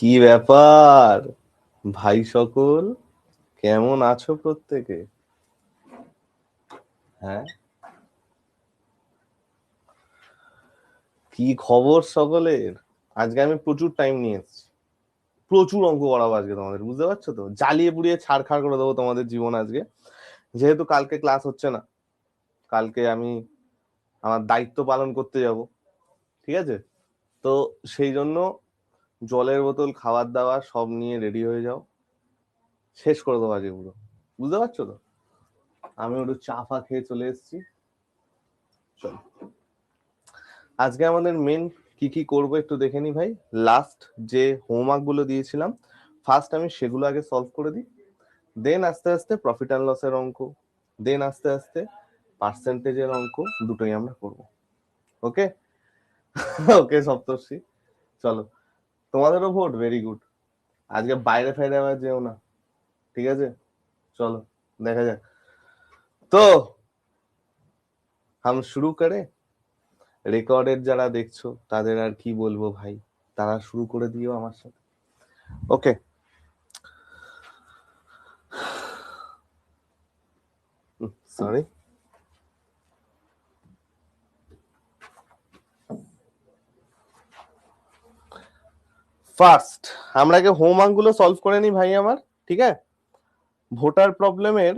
কি ব্যাপার ভাই সকল, কেমন আছো প্রত্যেকে? হ্যাঁ, কি খবর সকলের? আজকে আমি প্রচুর টাইম নিয়ে এসেছি, প্রচুর অঙ্ক করাবো আজকে তোমাদের, বুঝতে পারছো তো? জ্বালিয়ে পুড়িয়ে ছাড়খাড় করে দেবো তোমাদের জীবন আজকে। যেহেতু কালকে ক্লাস হচ্ছে না, কালকে আমি আমার দায়িত্ব পালন করতে যাব, ঠিক আছে? তো সেই জন্য জলের বোতল, খাবার দাবার সব নিয়ে রেডি হয়ে যাও, শেষ করে দেবো আজকে পুরো, বুঝতে পারছো তো? আমি একটু চা ফা খেয়ে চলে এসেছি। চলো, আজকে আমাদের মেন কি কি করবো একটু দেখে নি ভাই। লাস্ট যে হোমওয়ার্ক গুলো দিয়েছিলাম, ফার্স্ট আমি সেগুলো আগে সলভ করে দিই, দেন আস্তে আস্তে প্রফিট অ্যান্ড লসের অঙ্ক, দেন আস্তে আস্তে পার্সেন্টেজের অঙ্ক, দুটোই আমরা করব। ওকে? ওকে সপ্তর্ষি, চলো। তোমাদেরও ভোট, ভেরি গুড। আজকে বাইরে ফাইরে আবার যেও না, ঠিক আছে? চলো দেখা যাক। তো হাম শুরু করে। রেকর্ডের যারা দেখছো তাদের আর কি বলবো ভাই, তারা শুরু করে দিও আমার সাথে। ওকে, সরি। ফার্স্ট আমরা আগে হোমওয়ার্ক গুলো সলভ করে নি ভাই আমার, ঠিক আছে? ভোটার প্রবলেমের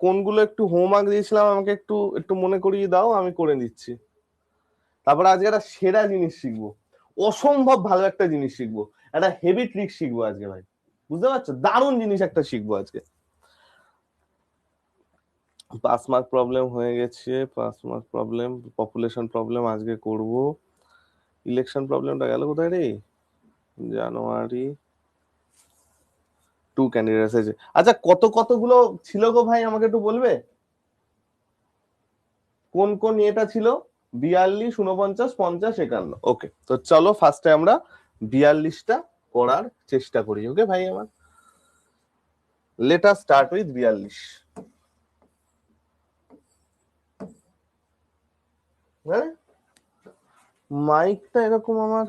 কোনগুলো একটু হোমওয়ার্ক দিয়েছিলাম আমাকে একটু একটু মনে করিয়ে দাও, আমি করে দিচ্ছি। তারপরে আজকে একটা সেরা জিনিস শিখবো, অসম্ভব ভালো একটা জিনিস শিখবো, একটা হেভি ট্রিক শিখবো আজকে ভাই, বুঝতে পারছো? দারুণ জিনিস একটা শিখবো আজকে। পাস মার্ক প্রবলেম হয়ে গেছে, pass mark problem, population problem আজকে করব। ইলেকশন প্রবলেমটা গেল কোথায় রে? জানুয়ারি 2 ক্যান্ডিডেট এসেছে। আচ্ছা, কত কতগুলো ছিল গো ভাই, আমাকে একটু বলবে কোন কোন এটা ছিল? 42, 49, 50, 51। ওকে, তো চলো ফার্স্টে আমরা 42টা করার চেষ্টা করি। ওকে ভাই আমার, লেট আস স্টার্ট উইথ 42। হ্যাঁ, মাইকটা এরকম আমার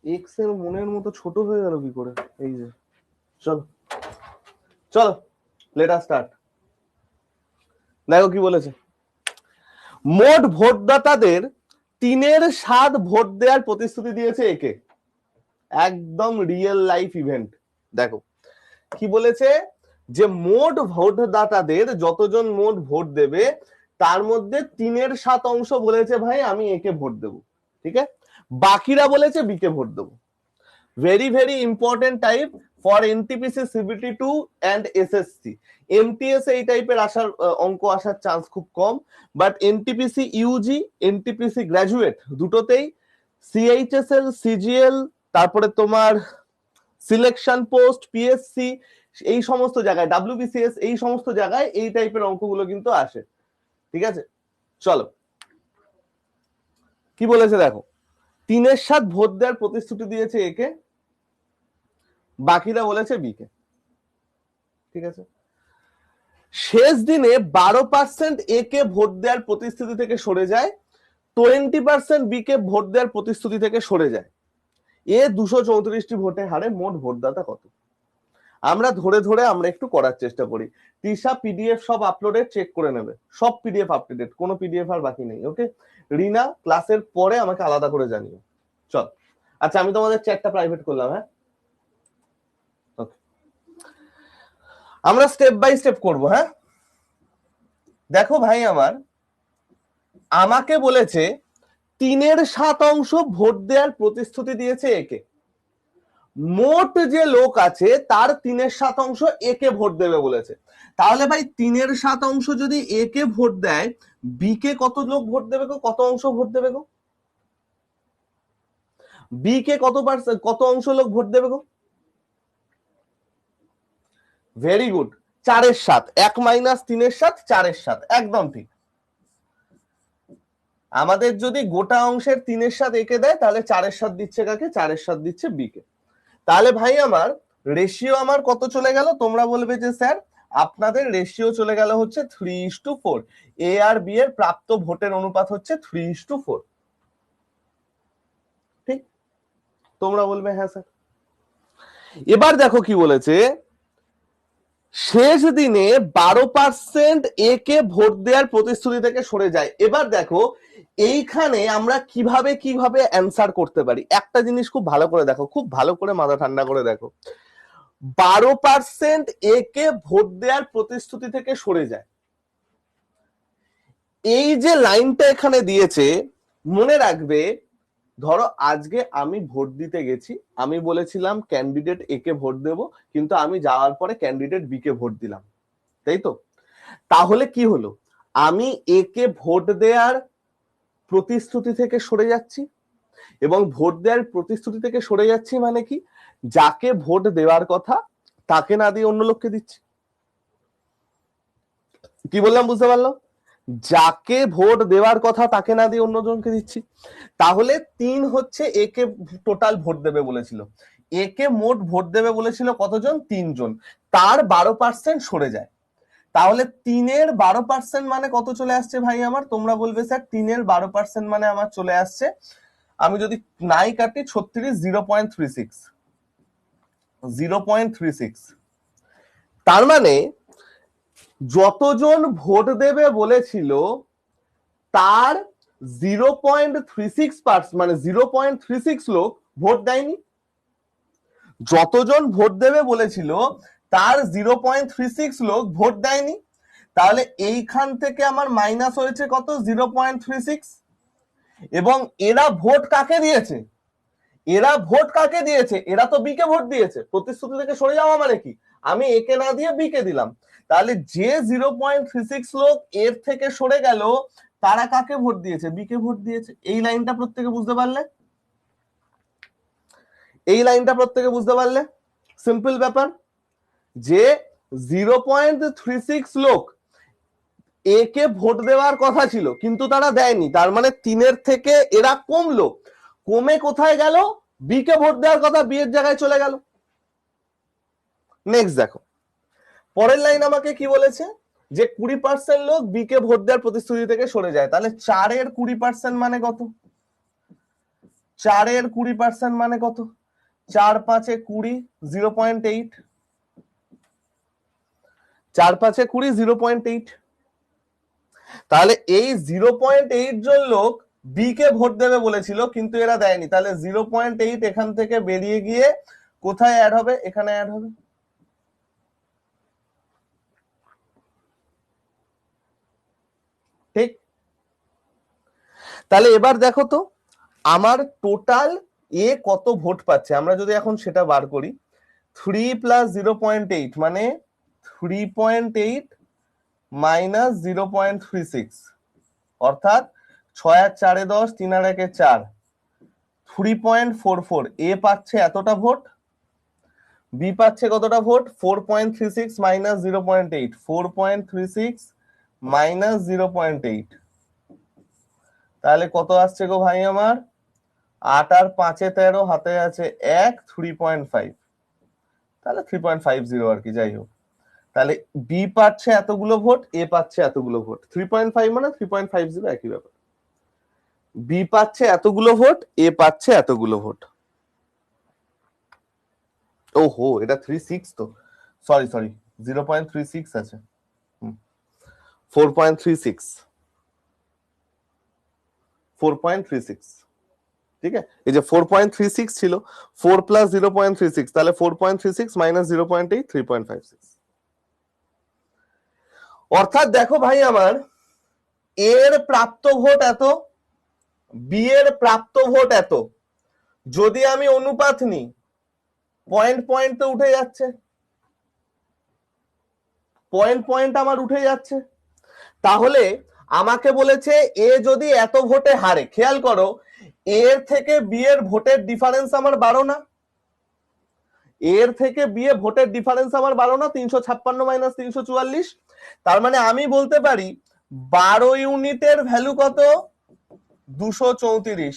এক্স এর মনের মতো ছোট হয়ে গেল কি করে? এই যে, চলো চলো, লেট আস স্টার্ট। দেখো কি বলেছে, মোট ভোটদাতাদের 3/7 ভোট দেওয়ার প্রতিশ্রুতি দিয়েছে একে। একদম রিয়েল লাইফ ইভেন্ট। দেখো কি বলেছে, যে মোট ভোটদাতাদের যতজন মোট ভোট দেবে তার মধ্যে 3/7 অংশ বলেছে ভাই আমি একে ভোট দেব, ঠিক আছে? বাকিরা বলেছে বিকে ভোট দেবো। Very very important type for NTPC, CBT 2 and SSC. MTS এই টাইপের আসার অঙ্ক আসার চান্স খুব কম, but NTPC UG, NTPC graduate দুটোতেই, সিএইচএসএল, সিজিএল, তারপরে তোমার সিলেকশন পোস্ট, পিএসসি, এই সমস্ত জায়গায়, ডাব্লিউবিসিএস, এই সমস্ত জায়গায় এই টাইপের অঙ্কগুলো কিন্তু আসে, ঠিক আছে? চলো কি বলেছে দেখো, 3/7 ভোট দেওয়ার প্রতিশ্রুতি দিয়েছে একে, বাকিরা বলেছে বিকে, ঠিক আছে? শেষ দিনে 12% একে ভোট দেওয়ার প্রতিশ্রুতি থেকে সরে যায়, 20% বিকে ভোট দেওয়ার প্রতিশ্রুতি থেকে সরে যায়। এ 234টি ভোটে হারে মোট ভোটদাতা কত? আমরা ধরে ধরে আমরা একটু করার চেষ্টা করি। তৃষা পিডিএফ সব আপলোডেড, চেক করে নেবে, সব পিডিএফ আপডেটেড, কোনো পিডিএফ আর বাকি নেই। ওকে, রিনা ক্লাসের পরে আমাকে আলাদা করে জানিও। চল, আচ্ছা আমি তোমাদের চ্যাটটা প্রাইভেট করলাম। হ্যাঁ, ওকে, আমরা স্টেপ বাই স্টেপ করব। হ্যাঁ, দেখো ভাই আমার, আমাকে বলেছে 3/7 ভোট দেওয়ার প্রতিশ্রুতি দিয়েছে একে। মোট যে লোক আছে তার 3/7 একে ভোট দেবে বলেছে। তাহলে ভাই 3/7 যদি একে ভোট দেয়, বিকে কত লোক ভোট দেবে গো? কত অংশ ভোট দেবে গো? বিকে কত অংশ লোক ভোট দেবে গো? Very good, 4/7। 1 - 3/7, 4/7, একদম ঠিক। আমাদের যদি গোটা অংশের 3/7 একে দেয়, তাহলে 4/7 দিচ্ছে কাকে? 4/7 দিচ্ছে বিকে। তাহলে ভাই আমার রেশিও আমার কত চলে গেল? তোমরা বলবে যে স্যার আপনাদের রেশিও চলে গেল হচ্ছে 3:4। এ আর বি এর প্রাপ্ত ভোটের অনুপাত হচ্ছে 3:4, ঠিক? তোমরা বলবে হ্যাঁ স্যার। এবার দেখো কি বলেছে, শেষ দিনে 12% এ কে ভোট দেওয়ার প্রতিশ্রুতি থেকে সরে যায়। এবার দেখো এইখানে আমরা কিভাবে কিভাবে অ্যান্সার করতে পারি, একটা জিনিস খুব ভালো করে দেখো, খুব ভালো করে মাথা ঠান্ডা করে দেখো। 12% এ কে ভোট দেওয়ার প্রতিশ্রুতি থেকে সরে যায়, এই যে লাইনটা এখানে দিয়েছে, মনে রাখবে ধরো আজকে আমি ভোট দিতে গেছি, আমি বলেছিলাম ক্যান্ডিডেট এ কে ভোট দেব, কিন্তু আমি যাওয়ার পরে ক্যান্ডিডেট বি কে ভোট দিলাম, তাই তো? তাহলে কি হলো, আমি এ কে ভোট দেওয়ার প্রতিশ্রুতি থেকে সরে যাচ্ছি, এবং ভোট দেওয়ার প্রতিশ্রুতি থেকে সরে যাচ্ছি মানে কি, যাকে ভোট দেওয়ার কথা তাকে না দিয়ে অন্য লোককে দিচ্ছি। কি বললাম বুঝতে পারলো? যাকে ভোট দেওয়ার কথা তাকে না দিয়ে অন্যজনকে দিচ্ছি। তাহলে 3 হচ্ছে এ কে টোটাল ভোট দেবে বলেছিল, এ কে মোট ভোট দেবে বলেছিল কতজন, 3 জন, তার 12% সরে যায়। তাহলে 3-এর 12% মানে কত চলে আসছে ভাই আমার, তোমরা বলবে স্যার 3-এর 12% মানে আমার চলে আসছে, আমি যদি নাই কাটি 36, 0.36, 0.36। তার মানে যতজন ভোট দেবে বলেছিল তার 0.36%, মানে 0.36 লোক ভোট দেয়নি। যতজন ভোট দেবে বলেছিল তার 0.36 লোক ভোট দেয়নি। তাহলে এইখান থেকে আমার মাইনাস হয়েছে কত, 0.36। এবং এরা ভোট কাকে দিয়েছে, এরা ভোট কাকে দিয়েছে, এরা তো বি কে ভোট দিয়েছে। প্রতিশ্রুতি থেকে সরে যাওয়া মানে কি, আমি এ কে না দিয়ে বি কে দিলাম। তাহলে যে 0.36 লোক এর থেকে সরে গেল, তারা কাকে ভোট দিয়েছে, বি কে ভোট দিয়েছে। এই লাইনটা প্রত্যেকে বুঝতে পারলে, এই লাইনটা প্রত্যেকে বুঝতে পারলে, সিম্পল ব্যাপার, যে 0.36 লোক এ কে ভোট দেওয়ার কথা ছিল কিন্তু তারা দেয়নি, তার মানে 3-এর থেকে এরা কমলো, কমে কোথায় গেল, বি কে ভোট দেওয়ার কথা বি এর জায়গায় চলে গেল। নেক্সট দেখো, পরের লাইন আমাকে কি বলেছে, যে 20% লোক বি কে ভোট দেওয়ার প্রতিশ্রুতি থেকে সরে যায়। তাহলে 4-এর 20% মানে কত, 4-এর 20% মানে কত, 4-5-এ 20, 0.8, 4-5-এ 20, 0.8। তাহলে এই 0.8 জন লোক বি কে ভোট দেবে বলেছিল কিন্তু এরা দেয়নি, তাহলে 0.8 এখান থেকে বেরিয়ে গিয়ে কোথায় অ্যাড হবে, এখানে অ্যাড হবে। ঠিক, তাহলে এবার দেখো তো আমার টোটাল এ কত ভোট পাচ্ছে, আমরা যদি এখন সেটা বার করি, 3 প্লাস 0.8 মানে 3.8 মাইনাস 0.36, অর্থাৎ 6 আর 4-এ 10, 3 আর 1-এ 4, 3.44। এ পাচ্ছে এতটা ভোট, বি পাচ্ছে কতটা ভোট, 4.36 মাইনাস 0.8, 4.36 মাইনাস 0.8, তাহলে কত আসছে গো ভাই আমার, 8 আর 5-এ 13, হাতে আছে 1, 3.5, তাহলে 3.50 আর কি, যাই হোক। তাহলে বি পাচ্ছে এতগুলো ভোট, এ পাচ্ছে এতগুলো ভোট, 3.5 মানে 3.50 একই ব্যাপার। বি পাচ্ছে এতগুলো ভোট, এ পাচ্ছে এতগুলো ভোট। ওহো, এটা 36 তো, সরি সরি, 0.36 আছে, 4.36, 4.36, ঠিক আছে। এই যে 4.36 ছিল, 4 প্লাস 0.36, তাহলে 4.36 মাইনাস 0.8, 3.56। অর্থাৎ দেখো ভাই আমার, এর প্রাপ্ত ভোট এত, বি এর প্রাপ্ত ভোট এত, যদি আমি অনুপাত নিই, পয়েন্ট পয়েন্ট তো উঠে যাচ্ছে, পয়েন্ট পয়েন্ট আমার উঠে যাচ্ছে। তাহলে আমাকে বলেছে এ যদি এত ভোটে হারে, খেয়াল করো এর থেকে বি এর ভোটের ডিফারেন্স আমার 12 না, এর থেকে বি এর ভোটের ডিফারেন্স আমার 12 না, 356 মাইনাস 344। তার মানে আমি বলতে পারি 12 ইউনিটের ভ্যালু কত, 234।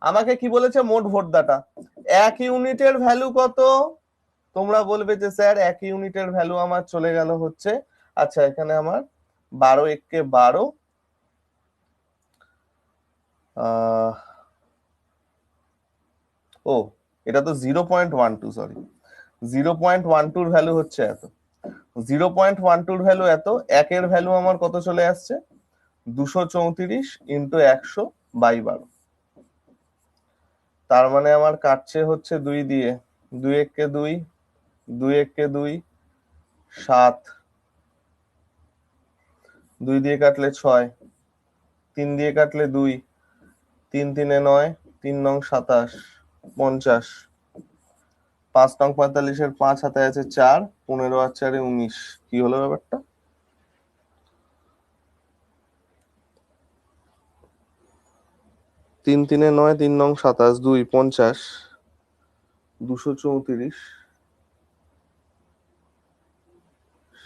আমাকে কি বলেছে, মোট ভোট ডাটা, 1 ইউনিটের ভ্যালু কত, তোমরা বলবে যে স্যার 1 ইউনিটের ভ্যালু আমার চলে গেল হচ্ছে, আচ্ছা এখানে আমার 12 1 12, ও এটা তো 0.12, সরি 0.12 ভ্যালু হচ্ছে এত, 0.12 ভ্যালু এত, একের ভ্যালু আমার কত চলে আসছে 234 ইন্টু 100/12, তার মানে আমার কাটছে হচ্ছে 2 দিয়ে, 2 এককে 2, 2 এককে 2 7, 2 দিয়ে কাটলে 6, 3 দিয়ে কাটলে 2, 3 3 9, 3 নং 27, 50, 5 নং 45 5 হাতে আছে 4, 15 আর 4 19, কি হলো ব্যাপারটা? তিন 9, 3 নং 27, 2 50, 234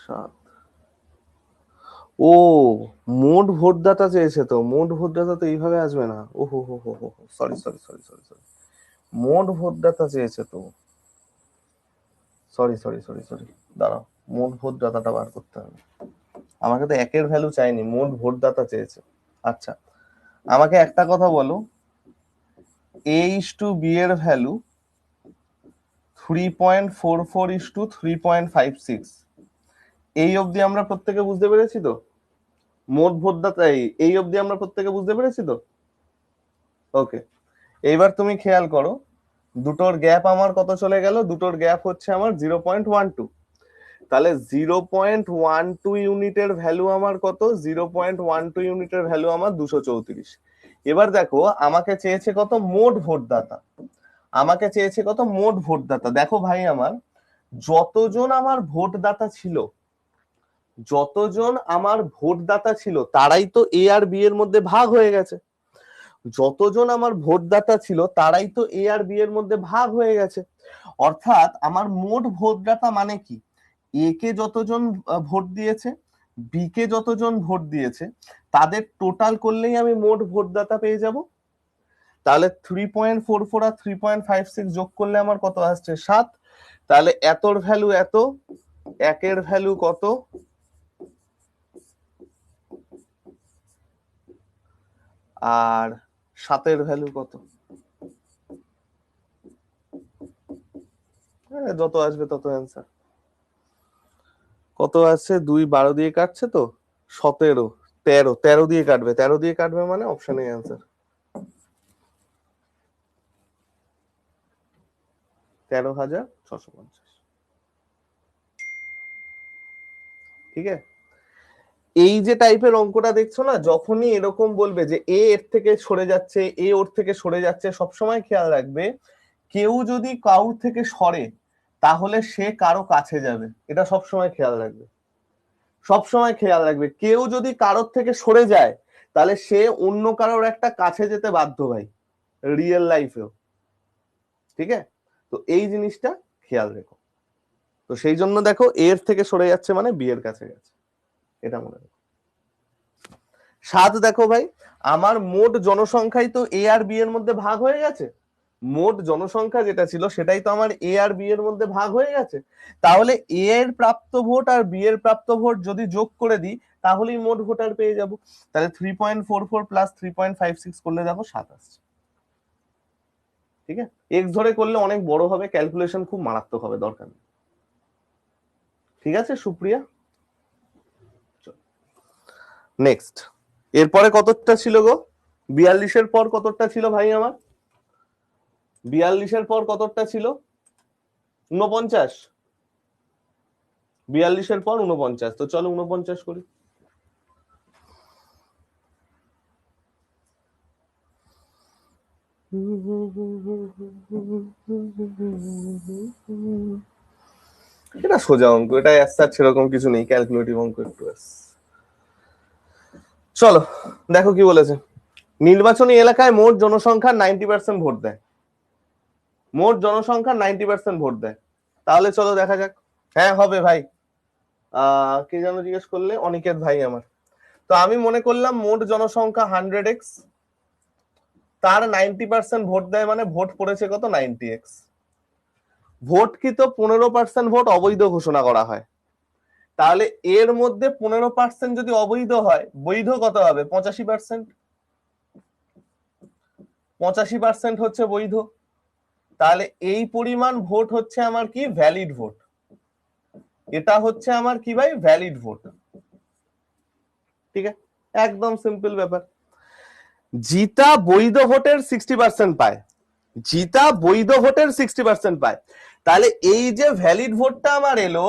7। ও, মোট ভোটদাতা চেয়েছে তো, মোট ভোটদাতা তো এইভাবে আসবে না, ও হো হো হো হো, sorry sorry sorry sorry sorry, মোট ভোটদাতা চেয়েছে তো, সরি সরি সরি সরি, দাঁড়াও, মোট ভোটদাতাটা বার করতে হবে, আমাকে তো একের ভ্যালু চাইনি, মোট ভোটদাতা চেয়েছে। আচ্ছা, আমাকে একটা কথা বলো, A/B এর ভ্যালু 3.44:3.56, এই অবধি আমরা প্রত্যেকে বুঝতে পেরেছি তো? মোট ভোটদাতা এই অবধি আমরা প্রত্যেকে বুঝতে পেরেছি তো? ওকে, এইবার তুমি খেয়াল করো, দুটোর গ্যাপ আমার কত চলে গেল, দুটোর গ্যাপ হচ্ছে আমার 0.12, তাহলে 0.12 ইউনিটের ভ্যালু আমার কত, 0.12 ইউনিটের ভ্যালু আমার 234। এবার দেখো আমাকে চেয়েছে কত, মোট ভোটদাতা, আমাকে চেয়েছে কত, মোট ভোটদাতা। দেখো ভাই আমার, যতজন আমার ভোটদাতা ছিল, যতজন আমার ভোটদাতা ছিল তারাই তো এ আর বি এর মধ্যে ভাগ হয়ে গেছে, যতজন আমার ভোটদাতা ছিল তারাই তো এ আর বি এর মধ্যে ভাগ হয়ে গেছে, অর্থাৎ আমার মোট ভোটদাতা মানে কি, এ কে যতজন ভোট দিয়েছে, বি কে যতজন ভোট দিয়েছে, তাদের টোটাল করলেই আমি মোট ভোটদাতা পেয়ে যাব। তাহলে 3.44 আর 3.56 যোগ করলে আমার কত আসছে, 7। তাহলে এতর ভ্যালু এত, একের ভ্যালু কত, আর 7-এর ভ্যালু কত, যত আসবে তত অ্যান্সার। কত আসছে, 2 12 দিয়ে কাটছে তো, 17, 13, 13 দিয়ে কাটবে, 13 দিয়ে কাটবে মানে অপশনে অ্যান্সার 13,650। ঠিক আছে, এই যে টাইপের অঙ্কটা দেখছো না, যখনই এরকম বলবে যে এ এর থেকে সরে যাচ্ছে, এ ওর থেকে সরে যাচ্ছে, সবসময় খেয়াল রাখবে কেউ যদি কারোর থেকে সরে তাহলে সে কারো কাছে যাবে, এটা সবসময় খেয়াল রাখবে, সবসময় খেয়াল রাখবে, কেউ যদি কারোর থেকে সরে যায় তাহলে সে অন্য কারোর একটা কাছে যেতে বাধ্য ভাই, রিয়েল লাইফেও। ঠিক আছে, তো এই জিনিসটা খেয়াল রেখো। তো সেই জন্য দেখো এর থেকে সরে যাচ্ছে মানে বি এর কাছে গেছে, এটা মনে রাখো। 7 দেখো ভাই, আমার মোট জনসংখ্যাই তো এ আর বি এর মধ্যে ভাগ হয়ে গেছে, মোট জনসংখ্যা যেটা ছিল সেটাই তো আমার এ আর বি এর মধ্যে ভাগ হয়ে গেছে, তাহলে এ এর প্রাপ্ত ভোট আর বি এর প্রাপ্ত ভোট যদি যোগ করে দিই তাহলেই মোট ভোটার পেয়ে যাব। তাহলে 3.44 প্লাস 3.56 করলে দেখো 7 আসছে। ঠিক আছে, এক্স ধরে করলে অনেক বড় হবে, ক্যালকুলেশন খুব মারাত্মক হবে, দরকার নেই। ঠিক আছে সুপ্রিয়া, নেক্সট। এরপরে কতটা ছিল গো, 42-এর পর কতটা ছিল ভাই আমার, 42-এর পর কতটা ছিল, 49, 42-এর পর 49, তো চলো 49 করি। এটা সোজা অঙ্ক, এটা সেরকম কিছু নেই, ক্যালকুলেটিভ অঙ্ক একটু। চলো দেখো কি বলেছে, নির্বাচনী এলাকায় মোট জনসংখ্যার 90% ভোট দেয়, মোট জনসংখ্যার 90% ভোট দেয়, তাহলে চলো দেখা যাক। হ্যাঁ হবে ভাই, কে যেন জিজ্ঞেস করলে, অনিকেত ভাই আমার। তো আমি মনে করলাম মোট জনসংখ্যা 100x, তার 90% ভোট দেয় মানে ভোট পড়েছে কত, 90x। ভোটকৃত 15% ভোট অবৈধ ঘোষণা করা হয়, তাহলে এর মধ্যে 15% যদি অবৈধ হয়, বৈধ কত হবে, 85%, 85% হচ্ছে বৈধ। তাহলে এই পরিমাণ ভোট হচ্ছে আমার কি ভ্যালিড ভোট, এটা হচ্ছে আমার কি ভাই ভ্যালিড ভোট। ঠিক আছে, একদম সিম্পল ব্যাপার। জিতা বৈধ ভোটের 60% পায়, জিতা বৈধ ভোটের 60% পায়। তাহলে এই যে ভ্যালিড ভোটটা আমার এলো,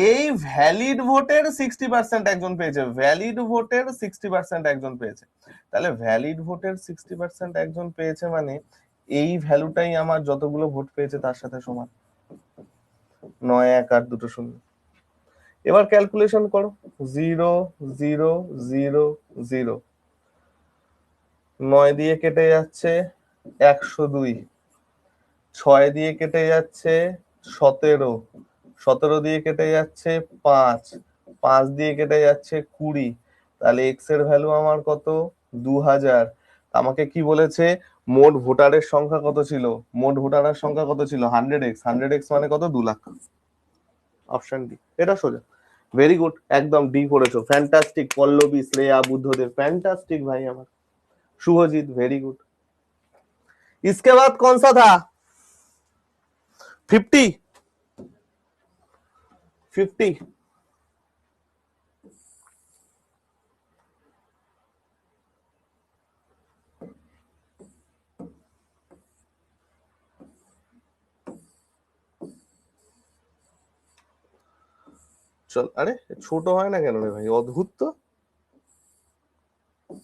এই ভ্যালিড ভোটের 60% একজন পেয়েছে, ভ্যালিড ভোটের 60% একজন পেয়েছে। তাহলে ভ্যালিড ভোটের 60% একজন পেয়েছে মানে এই ভ্যালুটাই আমার যতগুলো ভোট পেয়েছে তার সাথে সমান, 9 1 8 2 0। এবার ক্যালকুলেশন করো, 0 0 0 0, 9 দিয়ে কেটে যাচ্ছে 102, 6 দিয়ে কেটে যাচ্ছে 17, 17 দিয়ে কেটে যাচ্ছে 5, 5 দিয়ে কেটে যাচ্ছে 20। তাহলে এক্স এর ভ্যালু আমার কত 2000। আমাকে কি বলেছে মোট ভোটারের সংখ্যা কত ছিল, মোট ভোটারের সংখ্যা কত ছিল 100x, 100x মানে কত 2 লাখ। অপশন ডি, এটা সোজা। ভেরি গুড, একদম ডি করেছো, ফ্যান্টাস্টিক। পল্লবী, শ্রেয়া, বুদ্ধদেব, ফ্যান্টাস্টিক ভাই আমার। Subhajit, very good. इसके बाद कौन सा था 50 50। চল, আরে ছোট হয় না কেন রে ভাই, অদ্ভুত তো,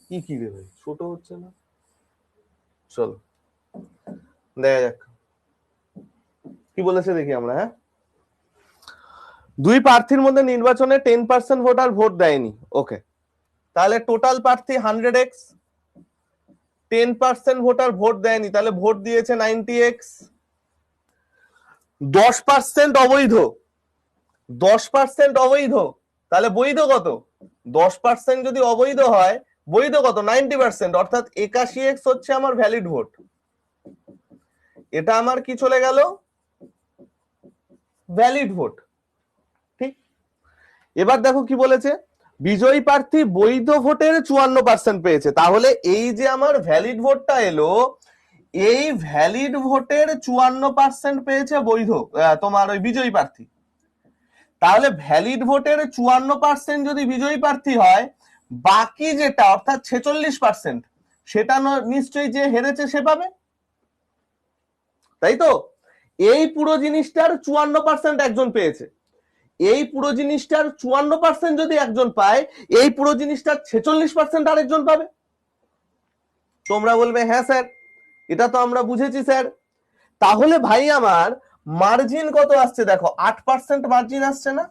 কি কি রে ভাই ছোট হচ্ছে না। চল দেখা যাক কি বলেছে দেখি আমরা। হ্যাঁ, দুই প্রার্থীর মধ্যে নির্বাচনে 10% ভোটার ভোট দেয়নি। ওকে, তাহলে টোটাল প্রার্থী 100x, 10% ভোটার ভোট দেয়নি, তাহলে ভোট দিয়েছে 90x। 10% অবৈধ, 10% অবৈধ, তাহলে বৈধ কত? 10% যদি অবৈধ হয় বৈধ কত 90%, অর্থাৎ 81x হচ্ছে আমার ভ্যালিড ভোট। এটা আমার কি চলে গেল ভ্যালিড ভোট। ঠিক, এবার দেখো কি বলেছে, বিজয়ী প্রার্থী বৈধ ভোটের 54% পেয়েছে। তাহলে এই যে আমার ভ্যালিড ভোটটা এলো, এই ভ্যালিড ভোটের 54% পেয়েছে বৈধ তোমার ওই বিজয়ী প্রার্থী। তাহলে ভ্যালিড ভোটের 54% যদি বিজয়ী প্রার্থী হয়, বাকি যেটা অর্থাৎ 46% সেটা নিশ্চয়ই যে হেরেছে সে পাবে, তাই তো? এই পুরো জিনিসটার 54% একজন পেয়েছে, এই পুরো জিনিসটার 54% যদি একজন পায়, এই পুরো জিনিসটার 46% আরেকজন পাবে। তোমরা বলবে হ্যাঁ স্যার এটা তো আমরা বুঝেছি স্যার। তাহলে ভাই আমার মার্জিন কত আসছে দেখো, 8% মার্জিন আসছে না?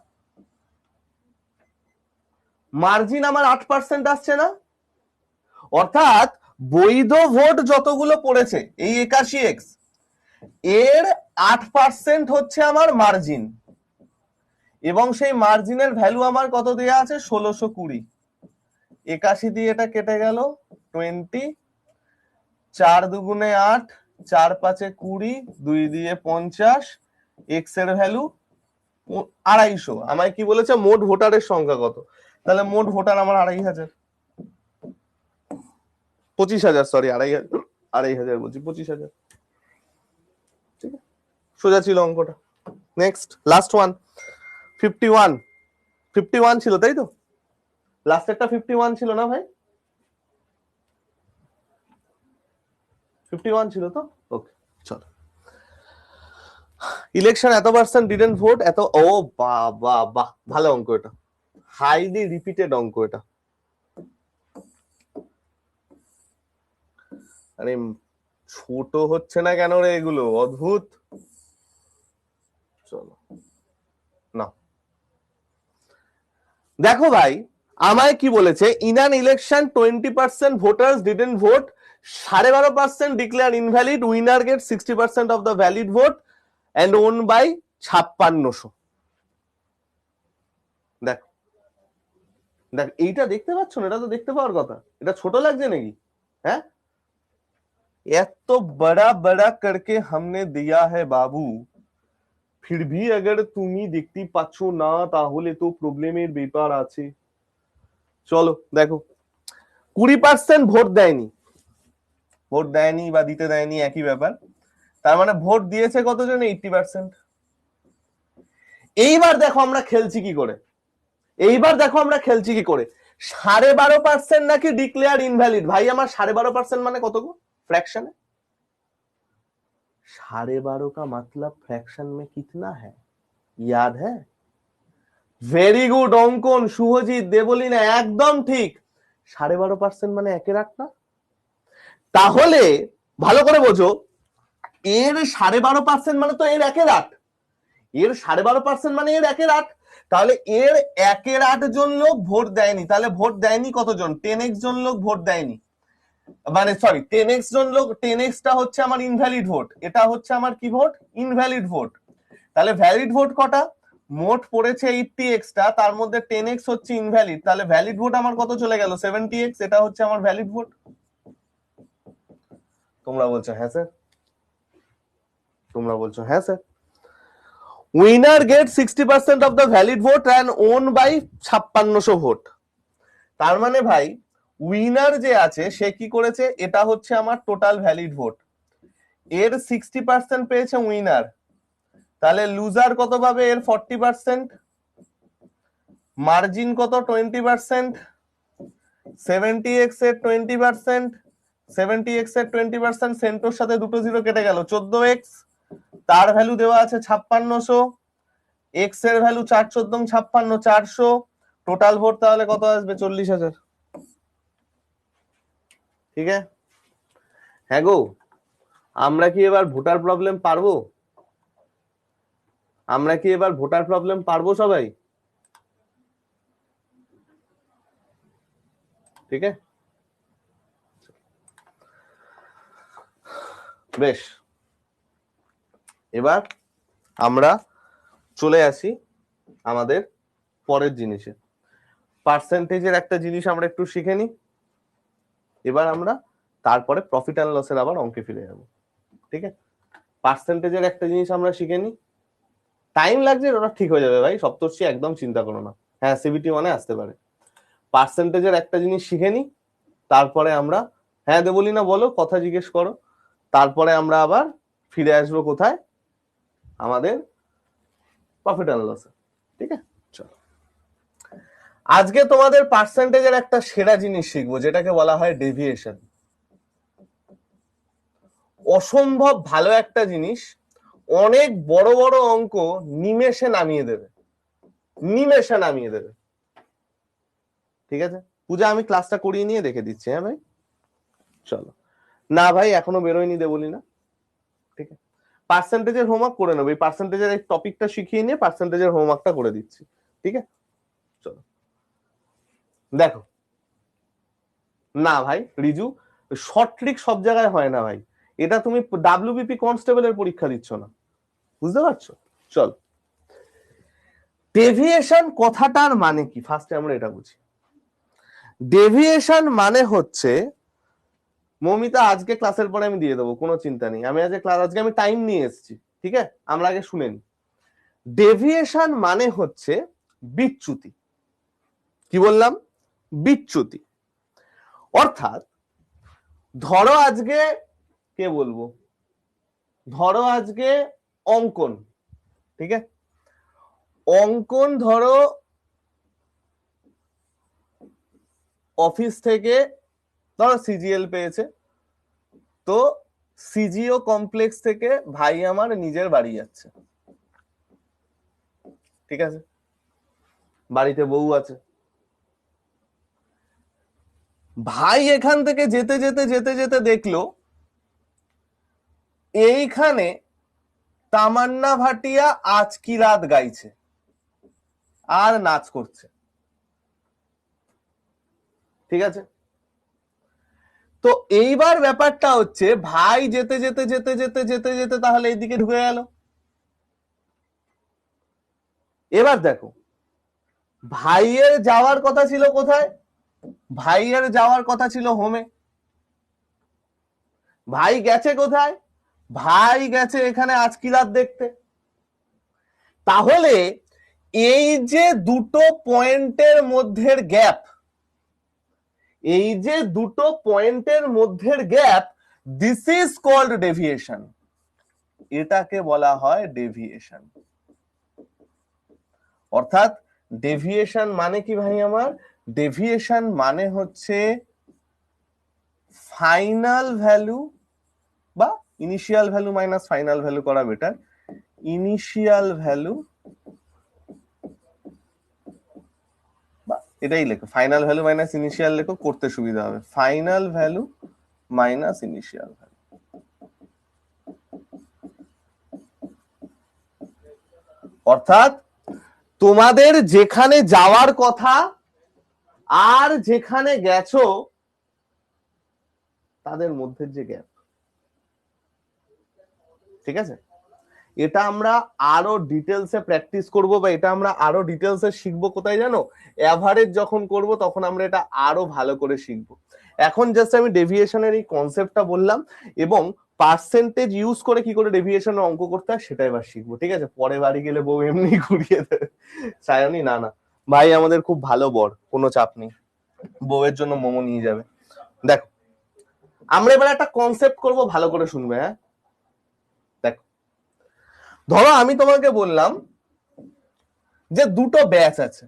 মার্জিন আমার 8% আসছে না? অর্থাৎ বৈধ ভোট যতগুলো পড়েছে এই 81x, এর 8% হচ্ছে আমার মার্জিন, এবং সেই মার্জিনের ভ্যালু আমার কত দেয়া আছে 1620। 81 দিয়ে এটা কেটে গেল 20, 4 দুগুণে 8, 4 5 20, 2 দিয়ে 50, এক্স এর ভ্যালু 250। আমায় কি বলেছে মোট ভোটারের সংখ্যা কত, তাহলে মোট ভোটার আমার 2500, 25,000, সরি 2500 বলছি 25,000। ঠিক আছে, সোজা ছিল অঙ্কটা। নেক্সট লাস্ট ওয়ান 51, 51 ছিল তাই তো, লাস্টেরটা 51 ছিল না ভাই, 51 ছিল তো। ওকে চলো, ইলেকশন এত পার্সেন্ট ডিডেন্ট ভোট, এত, ও বাবা বাহ, ভালো অঙ্ক এটা, হাইলি রিপিটেড অঙ্ক এটা। আরে ছোট হচ্ছে না কেন রে এগুলো, অদ্ভুত। চলো না, দেখো ভাই আমায় কি বলেছে, in an election 20% voters didn't vote, 12.5% declare invalid, winner get 60% of the valid vote and won by 5600। দেখ দেখ এইটা দেখতে পাচ্ছ না, এটা তো দেখতে পাওয়ার কথা, এটা ছোট লাগছে নাকি? হ্যাঁ, এত বড়া বড়া করকে हमने दिया है बाबू, फिर भी अगर তুমি দেখতে পাচ্ছ না তাহলে তো প্রবলেমের ব্যাপার আছে। চলো দেখো, 20% ভোট দেয়নি, ভোট দেয়নি বা দিতে দেয়নি একই ব্যাপার, তার মানে ভোট দিয়েছে কতজন? 80%। এইবার দেখো আমরা খেলছি কি করে, 12.5% নাকি ডিক্লেয়ার ইনভ্যালিড। ভাই আমার 12.5% মানে কত গো फ्रैक्शने? 12.5 का मतलब फ्रैक्शन में कितना है, याद है? ভেরি গুড অঙ্কন, শুভজিৎ দেবলীনা একদম ঠিক। 12.5% মানে 1/8 না? তাহলে ভালো করে বোঝো, এর 12.5% মানে তো এর 1/8, এর 12.5% মানে এর 1/8। তাহলে এর 1/8 জন লোক ভোট দেয়নি। তাহলে ভোট দেয়নি কতজন? 10x জন লোক ভোট দেয়নি, মানে সরি 10x জন লোক। 10x টা হচ্ছে আমার ইনভ্যালিড ভোট, এটা হচ্ছে আমার কি ভোট? Invalid vote. তাহলে ভ্যালিড ভোট কটা? মোট পড়েছে 80x টা, তার মধ্যে 10x হচ্ছে ইনভ্যালিড। তাহলে ভ্যালিড ভোট আমার কত চলে গেল? 70x। এটা হচ্ছে আমার ভ্যালিড ভোট। তোমরা বলছো হ্যাঁ স্যার, তোমরা বলছো হ্যাঁ sir. Winner get 60% of the valid vote and won by 5600 vote. তার মানে ভাই উইনার যে আছে সে কি করেছে? এটা হচ্ছে আমার টোটাল ভ্যালিড ভোট, এর 60% পেয়েছে উইনার। তাহলে লুজার কত পাবে? এর 40%। মার্জিন কত? 20%। 70x এর 20%, 70x এর 20%, সেন্টোর সাথে দুটো জিরো কেটে গেল, 14x। তার ভ্যালু দেওয়া আছে 5600, এক্স এর ভ্যালু 4 14 56, 400। টোটাল ভোট তাহলে কত আসবে? 40,000। ঠিক আছে? হ্যাঁ গো, আমরা কি এবার ভোটার প্রবলেম পারবো? আমরা কি এবার ভোটার প্রবলেম পারবো সবাই? ঠিক আছে, বেশ। এবার আমরা চলে আসি আমাদের পরের জিনিসে। পার্সেন্টেজের একটা জিনিস আমরা একটু শিখে নিই, এবার আমরা তারপরে প্রফিট অ্যান্ড লসের আবার অঙ্কে ফিরে যাব। ঠিক আছে, পার্সেন্টেজের একটা জিনিস আমরা শিখে নিই। টাইম লাগছে, ওটা ঠিক হয়ে যাবে ভাই, সপ্তর্ষি একদম চিন্তা করো না। হ্যাঁ সিবিটি মানে আসতে পারে। পার্সেন্টেজের একটা জিনিস শিখে নিই, তারপরে আমরা, হ্যাঁ দেবলি না বলো, কথা জিজ্ঞেস করো, তারপরে আমরা আবার ফিরে আসবো কোথায়? আমাদের প্রফিট অ্যান্ড লসে। ঠিক আছে, চলো আজকে তোমাদের পার্সেন্টেজের একটা সেরা জিনিস শিখবো, যেটাকে বলা হয় ডেভিয়েশন। অসম্ভব ভালো একটা জিনিস, অনেক বড় বড় অঙ্ক নিমেষে নামিয়ে দেবে, নিমেষে নামিয়ে দেবে। ঠিক আছে, পূজা আমি ক্লাসটা করিয়ে নিয়ে দেখে দিচ্ছি। হ্যাঁ ভাই চলো। না ভাই এখনো বেরোয়নি দেবলি না। ঠিক আছে, পার্সেন্টেজের হোমওয়ার্ক করে নেবো, এই পার্সেন্টেজের এই টপিকটা শিখিয়ে নিয়ে পার্সেন্টেজের হোমওয়ার্কটা করে দিচ্ছি। ঠিক আছে চলো দেখো। না ভাই রিজু, শর্ট ট্রিক সব জায়গায় হয় না ভাই, এটা তুমি ডাব্লিউবিপি কনস্টেবলের পরীক্ষা দিচ্ছ না, বুঝতে পারছো? চল, ডেভিয়েশন কথাটার মানে কি ফার্স্টে আমরা এটা বুঝি। ডেভিয়েশন মানে হচ্ছে, মৌমিতা আজকে ক্লাসের পরে আমি দিয়ে দেবো, কোনো চিন্তা নেই, আমি আজকে আমি টাইম নিয়ে এসেছি। ঠিক আছে, আমরা আগে শুনে নিই। ডেভিয়েশন মানে হচ্ছে বিচ্যুতি। কি বললাম? বিচ্যুতি। অর্থাৎ ধরো আজকে, কে বলবো, ধরো আজকে অঙ্কন, ঠিক আছে, অঙ্কন ধরো অফিস থেকে ধরো সিজিএল পেয়েছে, তো সিজিও কমপ্লেক্স থেকে ভাই আমার নিজের বাড়ি যাচ্ছে। ঠিক আছে, বাড়িতে বউ আছে, ভাই এখান থেকে যেতে যেতে যেতে যেতে দেখলো এইখানে তামান্না ভাটিয়া আজ কি রাত গাইছে আর নাচ করছে। ঠিক আছে, তো এইবার ব্যাপারটা হচ্ছে ভাই যেতে যেতে যেতে যেতে যেতে যেতে তাহলে এইদিকে ঢুকে গেল। এবার দেখো, ভাইয়ের যাওয়ার কথা ছিল কোথায়? ভাইয়ের যাওয়ার কথা ছিল হোমে। ভাই গেছে কোথায়? ভাই গেছে এখানে আজ কি রাত দেখতে। তাহলে এই যে দুটো পয়েন্টের মধ্যের গ্যাপ, এই যে দুটো পয়েন্টের মধ্যের gap, this is called deviation. এটাকে বলা হয় ডেভিয়েশন। অর্থাৎ ডেভিয়েশন মানে কি ভাই আমার? ডেভিয়েশন মানে হচ্ছে ফাইনাল ভ্যালু বা initial value minus final value করা বেটার। ইনিশিয়াল ভ্যালু বা এটাই লেখো, ফাইনাল ভ্যালু মাইনাস ইনিশিয়াল লেখো, করতে সুবিধা হবে। Final value minus initial value. অর্থাৎ তোমাদের যেখানে যাওয়ার কথা আর যেখানে গেছো তাদের মধ্যে যে গ্যাপ, ঠিক আছে? এটা আমরা আরো ডিটেলসে প্র্যাকটিস করব বা এটা আমরা আরো ডিটেলসে শিখবো কোথায় জানো? এভারেজ যখন করব তখন আমরা এটা আরো ভালো করে শিখবো। এখন জাস্ট আমি ডেভিয়েশনের এই কনসেপ্টটা বললাম এবং পার্সেন্টেজ ইউজ করে কি করে ডেভিয়েশনের অঙ্ক করতে হয় সেটা এবার শিখবো, ঠিক আছে? পরে বাড়ি গেলে বউ এমনি ঘুরিয়ে দেবে। সায়নী না না ভাই আমাদের খুব ভালো বর, কোনো চাপ নেই, বউয়ের জন্য মোমো নিয়ে যাবে। দেখো আমরা এবার একটা কনসেপ্ট করব, ভালো করে শুনবে। হ্যাঁ দেখো, ধরো আমি তোমাকে বললাম যে দুটো ব্যাচ আছে,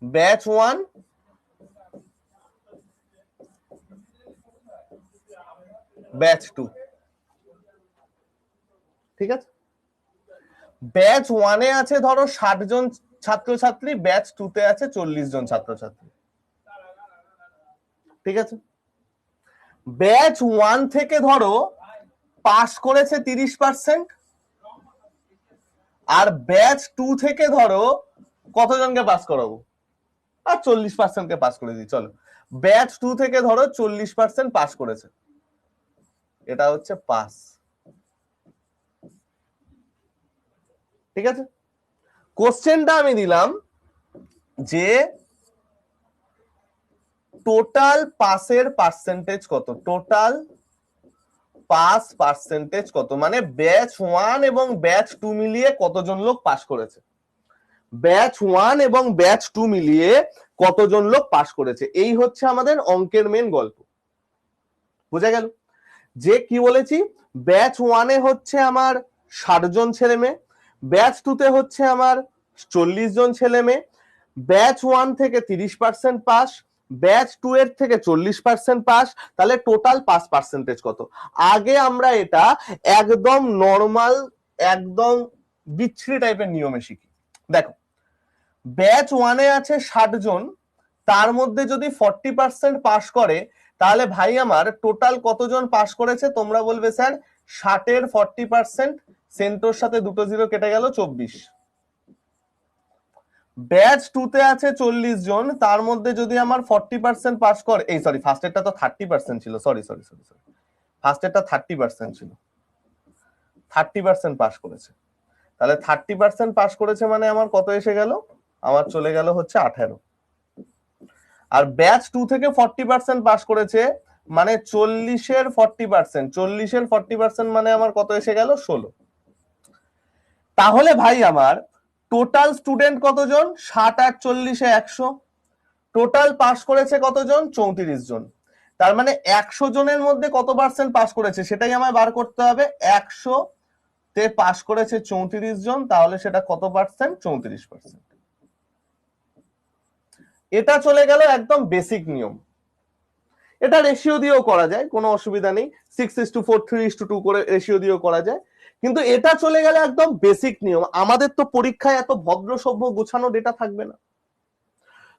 ব্যাচ 1 ব্যাচ 2, ঠিক আছে? ব্যাচ 1 এ আছে ধরো 60 জন ছাত্রছাত্রী, ব্যাচ 2 তে আছে 40 জন ছাত্রছাত্রী, ঠিক আছে? ব্যাচ 1 থেকে ধরো পাস করেছে 30%, আর ব্যাচ 2 থেকে ধরো কতজনকে পাস করাবো? আর 40% কে পাস করে দিই, চলো। ব্যাচ 2 থেকে ধরো 40% পাস করেছে, এটা হচ্ছে পাস, ঠিক আছে? কোশ্চেনটা আমি দিলাম যে টোটাল পাসের পার্সেন্টেজ কত, টোটাল পাস পার্সেন্টেজ কত, মানে ব্যাচ 1 এবং ব্যাচ 2 মিলিয়ে কতজন লোক পাস করেছে, ব্যাচ 1 এবং ব্যাচ 2 মিলিয়ে কতজন লোক পাস করেছে। এই হচ্ছে আমাদের অঙ্কের মেন গল্প, বুঝা গেল? যে কি বলেছি, ব্যাচ 1 এ হচ্ছে আমার 60 জন ছেলে মেয়ে, ব্যাচ 2 তে হচ্ছে আমার 40 জন ছেলে মেয়ে, ব্যাচ 1 থেকে 30% পাস, ব্যাচ 2 এর থেকে 40% পাস, তাহলে টোটাল পাস পার্সেন্টেজ কত? আগে আমরা এটা একদম নরমাল, একদম বিচ্ছিরি টাইপের নিয়মে শিখি। দেখো ব্যাচ 1 এ আছে 60 জন, তার মধ্যে যদি 40% পাস করে তাহলে ভাই আমার টোটাল কতজন পাস করেছে? তোমরা বলবে স্যার 60 এর 40%, সেন্টোর সাথে দুটো জিরো কেটে গেল 24। ব্যাচ 2 তে আছে 40 জন, তার মধ্যে যদি আমার 40% পাস করে, এই সরি ফার্স্টেরটা তো 30% ছিল, সরি সরি সরি সরি, ফার্স্টেরটা 30% ছিল, 30% পাস করেছে, তাহলে 30% পাস করেছে মানে আমার কত এসে গেল? আমার চলে গেল হচ্ছে 18। আর ব্যাচ 2 থেকে 40% পাস করেছে মানে 40-এর 40%, 40-এর 40% মানে আমার কত এসে গেল? 16। তাহলে ভাই আমার টোটাল স্টুডেন্ট কতজন? 60 আর 40-এ 100, টোটাল পাস করেছে কতজন? 34 জন। তার মানে 100 জনের মধ্যে কত পার্সেন্ট পাস করেছে সেটাই আমায় বার করতে হবে। 100 তে পাস করেছে 34 জন, তাহলে সেটা কত পার্সেন্ট? 34%। এটা চলে গেল একদম বেসিক নিয়ম, এটা রেশিও দিয়েও করা যায়, কোনো অসুবিধা নেই, 6:4 3:2 করে রেশিও দিয়েও করা যায়, কিন্তু এটা চলে গেলে একদম বেসিক নিয়ম। আমাদের তো পরীক্ষায় এত ভদ্র সভ্য গোছানো ডেটা থাকবে না,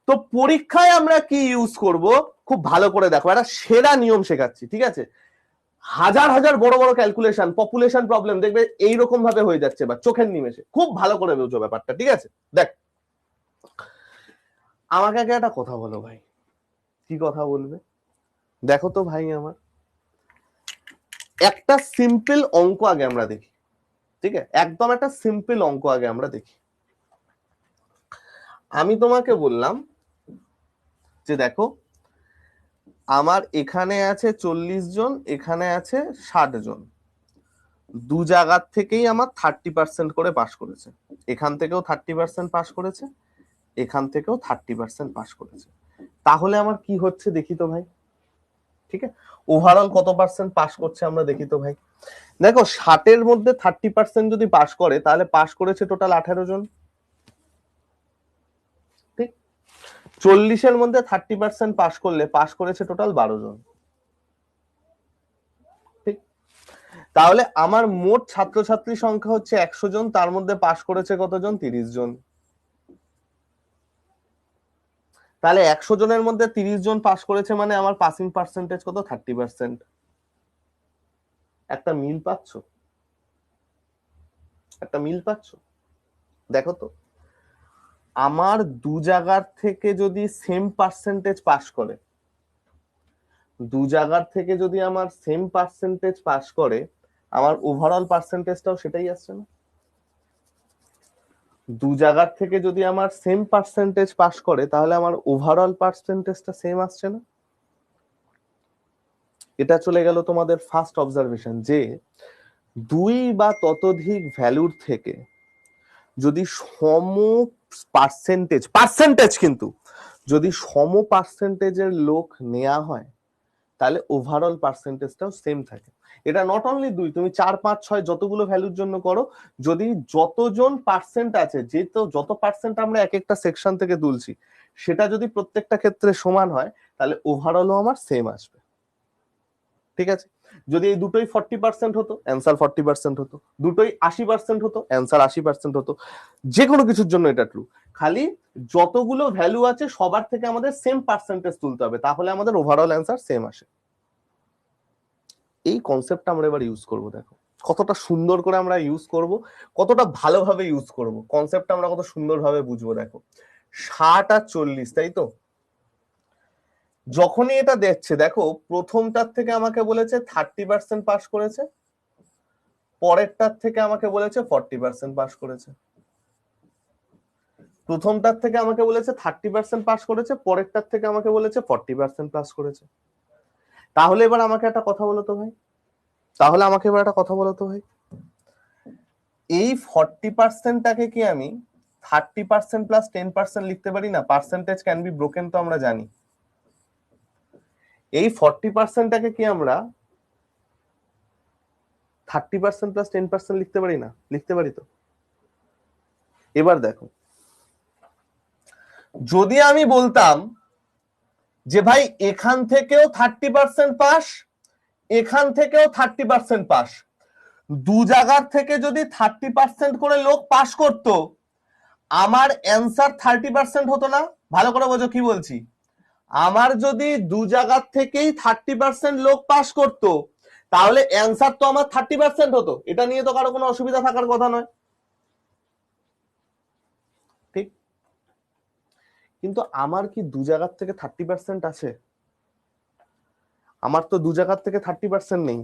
তো পরীক্ষায় আমরা কি ইউজ করব খুব ভালো করে দেখো, একটা সেরা নিয়ম শেখাচ্ছি, ঠিক আছে? হাজার হাজার বড় বড় ক্যালকুলেশন, পপুলেশন প্রবলেম দেখবে এইরকম ভাবে হয়ে যাচ্ছে বা চোখের নিমেষে, খুব ভালো করে বুঝো ব্যাপারটা, ঠিক আছে? দেখ আমাকে আগে একটা কথা বলো ভাই, কি কথা বলবে? দেখো তো ভাই আমার একটা সিম্পল অঙ্ক আগে আমরা দেখি, ঠিক আছে? একদম একটা সিম্পল অঙ্ক আগে আমরা দেখি। আমি তোমাকে বললাম যে দেখো আমার এখানে আছে 40 জন, এখানে আছে 60 জন, দু জায়গার থেকেই আমার 30% করে পাস করেছে, এখান থেকেও 30% পাস করেছে, এখান থেকেও 30% পাস করেছে, তাহলে আমার কি হচ্ছে দেখি তো ভাই। ঠিক আছে, ওভারঅল কত পার্সেন্ট পাস করছে আমরা দেখি তো ভাই। দেখো 60-এর মধ্যে 30% যদি পাস করে তাহলে পাস করেছে টোটাল 18 জন, ঠিক। 40-এর মধ্যে 30% পাস করলে পাস করেছে টোটাল 12 জন, ঠিক। তাহলে আমার মোট ছাত্রছাত্রী সংখ্যা হচ্ছে 100 জন, তার মধ্যে পাস করেছে কতজন? 30 জন। তাহলে 100 জনের মধ্যে 30 জন পাস করেছে মানে আমার পাসিং পার্সেন্টেজ কত? 30%। একটা মিল পাচ্ছ? একটা মিল পাচ্ছ? দেখো তো, আমার দু জায়গার থেকে যদি সেম পার্সেন্টেজ পাস করে, দু জায়গার থেকে যদি আমার সেম পার্সেন্টেজ পাস করে, আমার ওভারঅল পার্সেন্টেজটাও সেটাই আসছে না? দু জায়গার থেকে যদি আমার সেম পার্সেন্টেজ পাস করে তাহলে আমার ওভারঅল পার্সেন্টেজটা সেম আসছে না? এটা চলে গেল তোমাদের ফার্স্ট অবজারভেশন, যে দুই বা ততোধিক ভ্যালুর থেকে যদি সম পার্সেন্টেজ, পার্সেন্টেজ কিন্তু যদি সম পার্সেন্টেজের লোক নেওয়া হয় তাহলে ওভারঅল পার্সেন্টেজটাও সেম থাকে। এটা নট অনলি দুই, তুমি 4, 5, 6 যতগুলো ভ্যালুর জন্য করো, যদি যতজন পার্সেন্ট আছে, যেহেতু যত পার্সেন্ট আমরা এক একটা সেকশন থেকে তুলছি সেটা যদি প্রত্যেকটা ক্ষেত্রে সমান হয় তাহলে ওভারঅলও আমার সেম আসবে, ঠিক আছে। যদি এই দুটোই 40% হতো, অ্যান্সার 40% হতো। দুটোই 80% হতো, অ্যান্সার 80% হতো। যে কোনো কিছুর জন্য এটা ট্রু। খালি যতগুলো ভ্যালু আছে সবার থেকে আমাদের সেম পার্সেন্টেজ তুলতে হবে, তাহলে আমাদের ওভারঅল অ্যান্সার সেম আসে। এই কনসেপ্টটা আমরা এবার ইউজ করব। দেখো কতটা সুন্দর করে আমরা ইউজ করব, কতটা ভালোভাবে ইউজ করব, কনসেপ্টটা আমরা কত সুন্দরভাবে বুঝবো। দেখো 60 আর 40, তাই তো? যখনই এটা দেখছে, দেখো প্রথমটার থেকে আমাকে বলেছে 30% পাস করেছে, পরেরটার থেকে আমাকে বলেছে 40% পাস করেছে। প্রথমটার থেকে আমাকে বলেছে 30% পাস করেছে, পরেরটার থেকে আমাকে বলেছে 40% পাস করেছে। তাহলে এবার আমাকে একটা কথা বলো তো ভাই, তাহলে আমাকে এবার একটা কথা বলো তো ভাই, এই 40%টাকে কি আমি 30% প্লাস 10% লিখতে পারি না? পার্সেন্টেজ ক্যান বি ব্রোকেন, তো আমরা জানি। এই 40%টাকে কি আমরা 30% প্লাস 10% লিখতে পারি না? লিখতে পারি তো। এবার দেখো, যদি আমি বলতাম যে ভাই এখান থেকেও 30% পাস, এখান থেকেও 30% পাস, দু জায়গার থেকে যদি 30% করে লোক পাস করতো, আমার অ্যান্সার 30% হতো না? ভালো করে বোঝো কি বলছি। আমার যদি দু জায়গার থেকেই 30% লোক পাস করতো তাহলে অ্যান্সার তো আমার 30% হতো, এটা নিয়ে তো কারো কোনো অসুবিধা থাকার কথা নয়, ঠিক। কিন্তু আমার কি দু জায়গার থেকে 30% আছে? আমার তো দু জায়গার থেকে 30% নেই।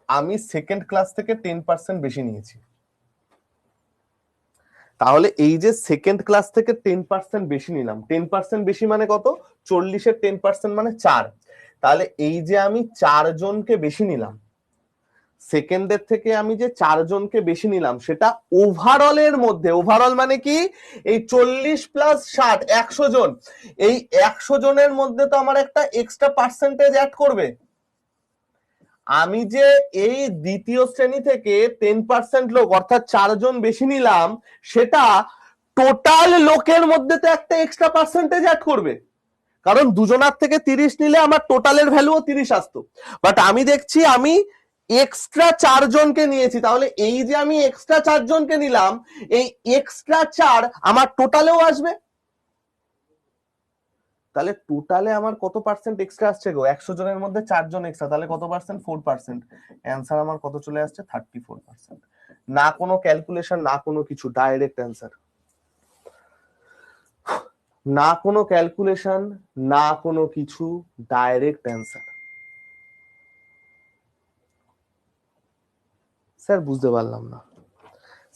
আমি সেকেন্ড ক্লাস থেকে 10% বেশি নিয়েছি। তাহলে এই যে সেকেন্ড ক্লাস থেকে 10% বেশি নিলাম, 10% বেশি মানে কত? 40-এর 10% মানে 4। তাহলে এই যে আমি 4 জনকে বেশি নিলাম, সেকেন্ডের থেকে আমি যে 4 জনকে বেশি নিলাম, সেটা ওভারঅলের মধ্যে, ওভারঅল মানে কি, এই 40 প্লাস 60, 100 জন, এই 100 জনের মধ্যে তো আমার একটা এক্সট্রা পার্সেন্টেজ অ্যাড করবে। আমি যে এই দ্বিতীয় শ্রেণী থেকে 10% লোক অর্থাৎ 4 জন বেশি নিলাম, সেটা টোটাল লোকের মধ্যে তো একটা এক্সট্রা পার্সেন্টেজ অ্যাড করবে, কারণ দুজনার থেকে 30 নিলে আমার টোটালের ভ্যালুও 30 আসতো। বাট আমি দেখছি আমি এক্সট্রা 4 জনকে নিয়েছি, তাহলে এই যে আমি এক্সট্রা 4 জনকে নিলাম, এই এক্সট্রা 4 আমার টোটালেও আসবে। তাহলে টোটালে আমার কত পার্সেন্ট এক্সট্রা আসছে গো? 100 জনের মধ্যে 4 জন এক্সট্রা, তাহলে কত পার্সেন্ট? 4%। অ্যান্সার আমার কত চলে আসছে? 34%। না কোনো ক্যালকুলেশন, না কোনো কিছু, ডাইরেক্ট অ্যান্সার। না কোনো ক্যালকুলেশন, না কোনো কিছু, ডাইরেক্ট অ্যান্সার। স্যার বুঝতে পারলাম না,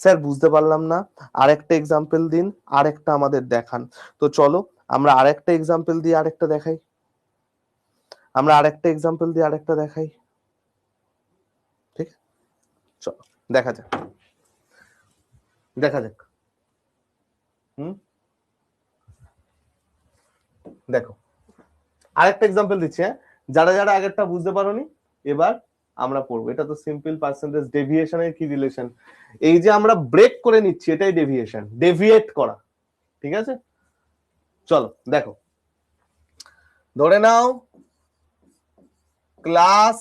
স্যার বুঝতে পারলাম না, আরেকটা এক্সাম্পল দিন, আরেকটা আমাদের দেখান। তো চলো আমরা আরেকটা এক্সাম্পল দিয়ে আরেকটা দেখাই, আমরা আরেকটা এক্সাম্পল দিয়ে আরেকটা দেখাই, ঠিক। চলো দেখা যাক, দেখা যাক। হুম, দেখো আরেকটা এক্সাম্পল দিচ্ছি। হ্যাঁ, যারা যারা আগেরটা বুঝতে পারোনি এবার আমরা পড়বো। এটা তো সিম্পল পার্সেন্টেজ ডেভিয়েশনের কি রিলেশন, এই যে আমরা ব্রেক করে নিচ্ছি এটাই ডেভিয়েশন, ডেভিয়েট করা। ঠিক আছে, চলো দেখো, ধরে নাও ক্লাস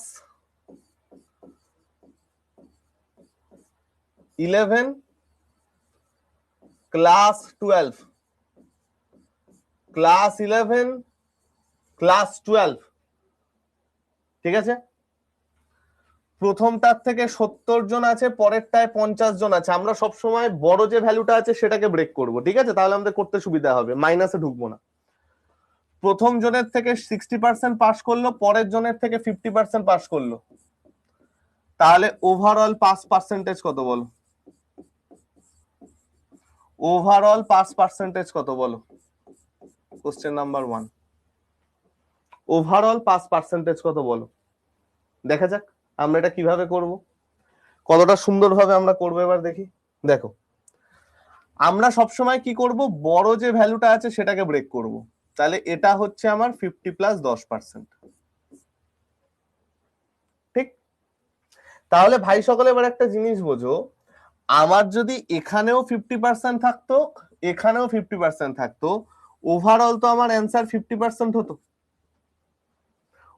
11 ক্লাস 12, ক্লাস 11 ক্লাস 12, ঠিক আছে, প্রথমটার থেকে 70 জন আছে, পরেরটায় 50 জন আছে। আমরা সব সময় বড় যে ভ্যালুটা আছে সেটাকে ব্রেক করব, ঠিক আছে, তাহলে আমাদের করতে সুবিধা হবে, মাইনাসে ঢুকবো না। প্রথম জনের থেকে 60% পাস করলো, পরের জনের থেকে 50% পাস করলো, তাহলে ওভারঅল পাস পার্সেন্টেজ কত বলো? ওভারঅল পাস পার্সেন্টেজ কত বলো? Question number 1, overall pass percentage কত বলো? দেখা যাক আমরা এটা কিভাবে করব, কতটা সুন্দরভাবে আমরা করবো এবার দেখি। দেখো, আমরা সবসময় কি করব, বড় যে ভ্যালুটা আছে সেটাকে ব্রেক করব। তাহলে এটা হচ্ছে আমার 50 প্লাস 10%, ঠিক? তাহলে ভাই সকলে এবার একটা জিনিস বোঝো, আমার যদি এখানেও 50% থাকতো, এখানেও 50% থাকতো, ওভারঅল তো আমার অ্যান্সার 50% হতো।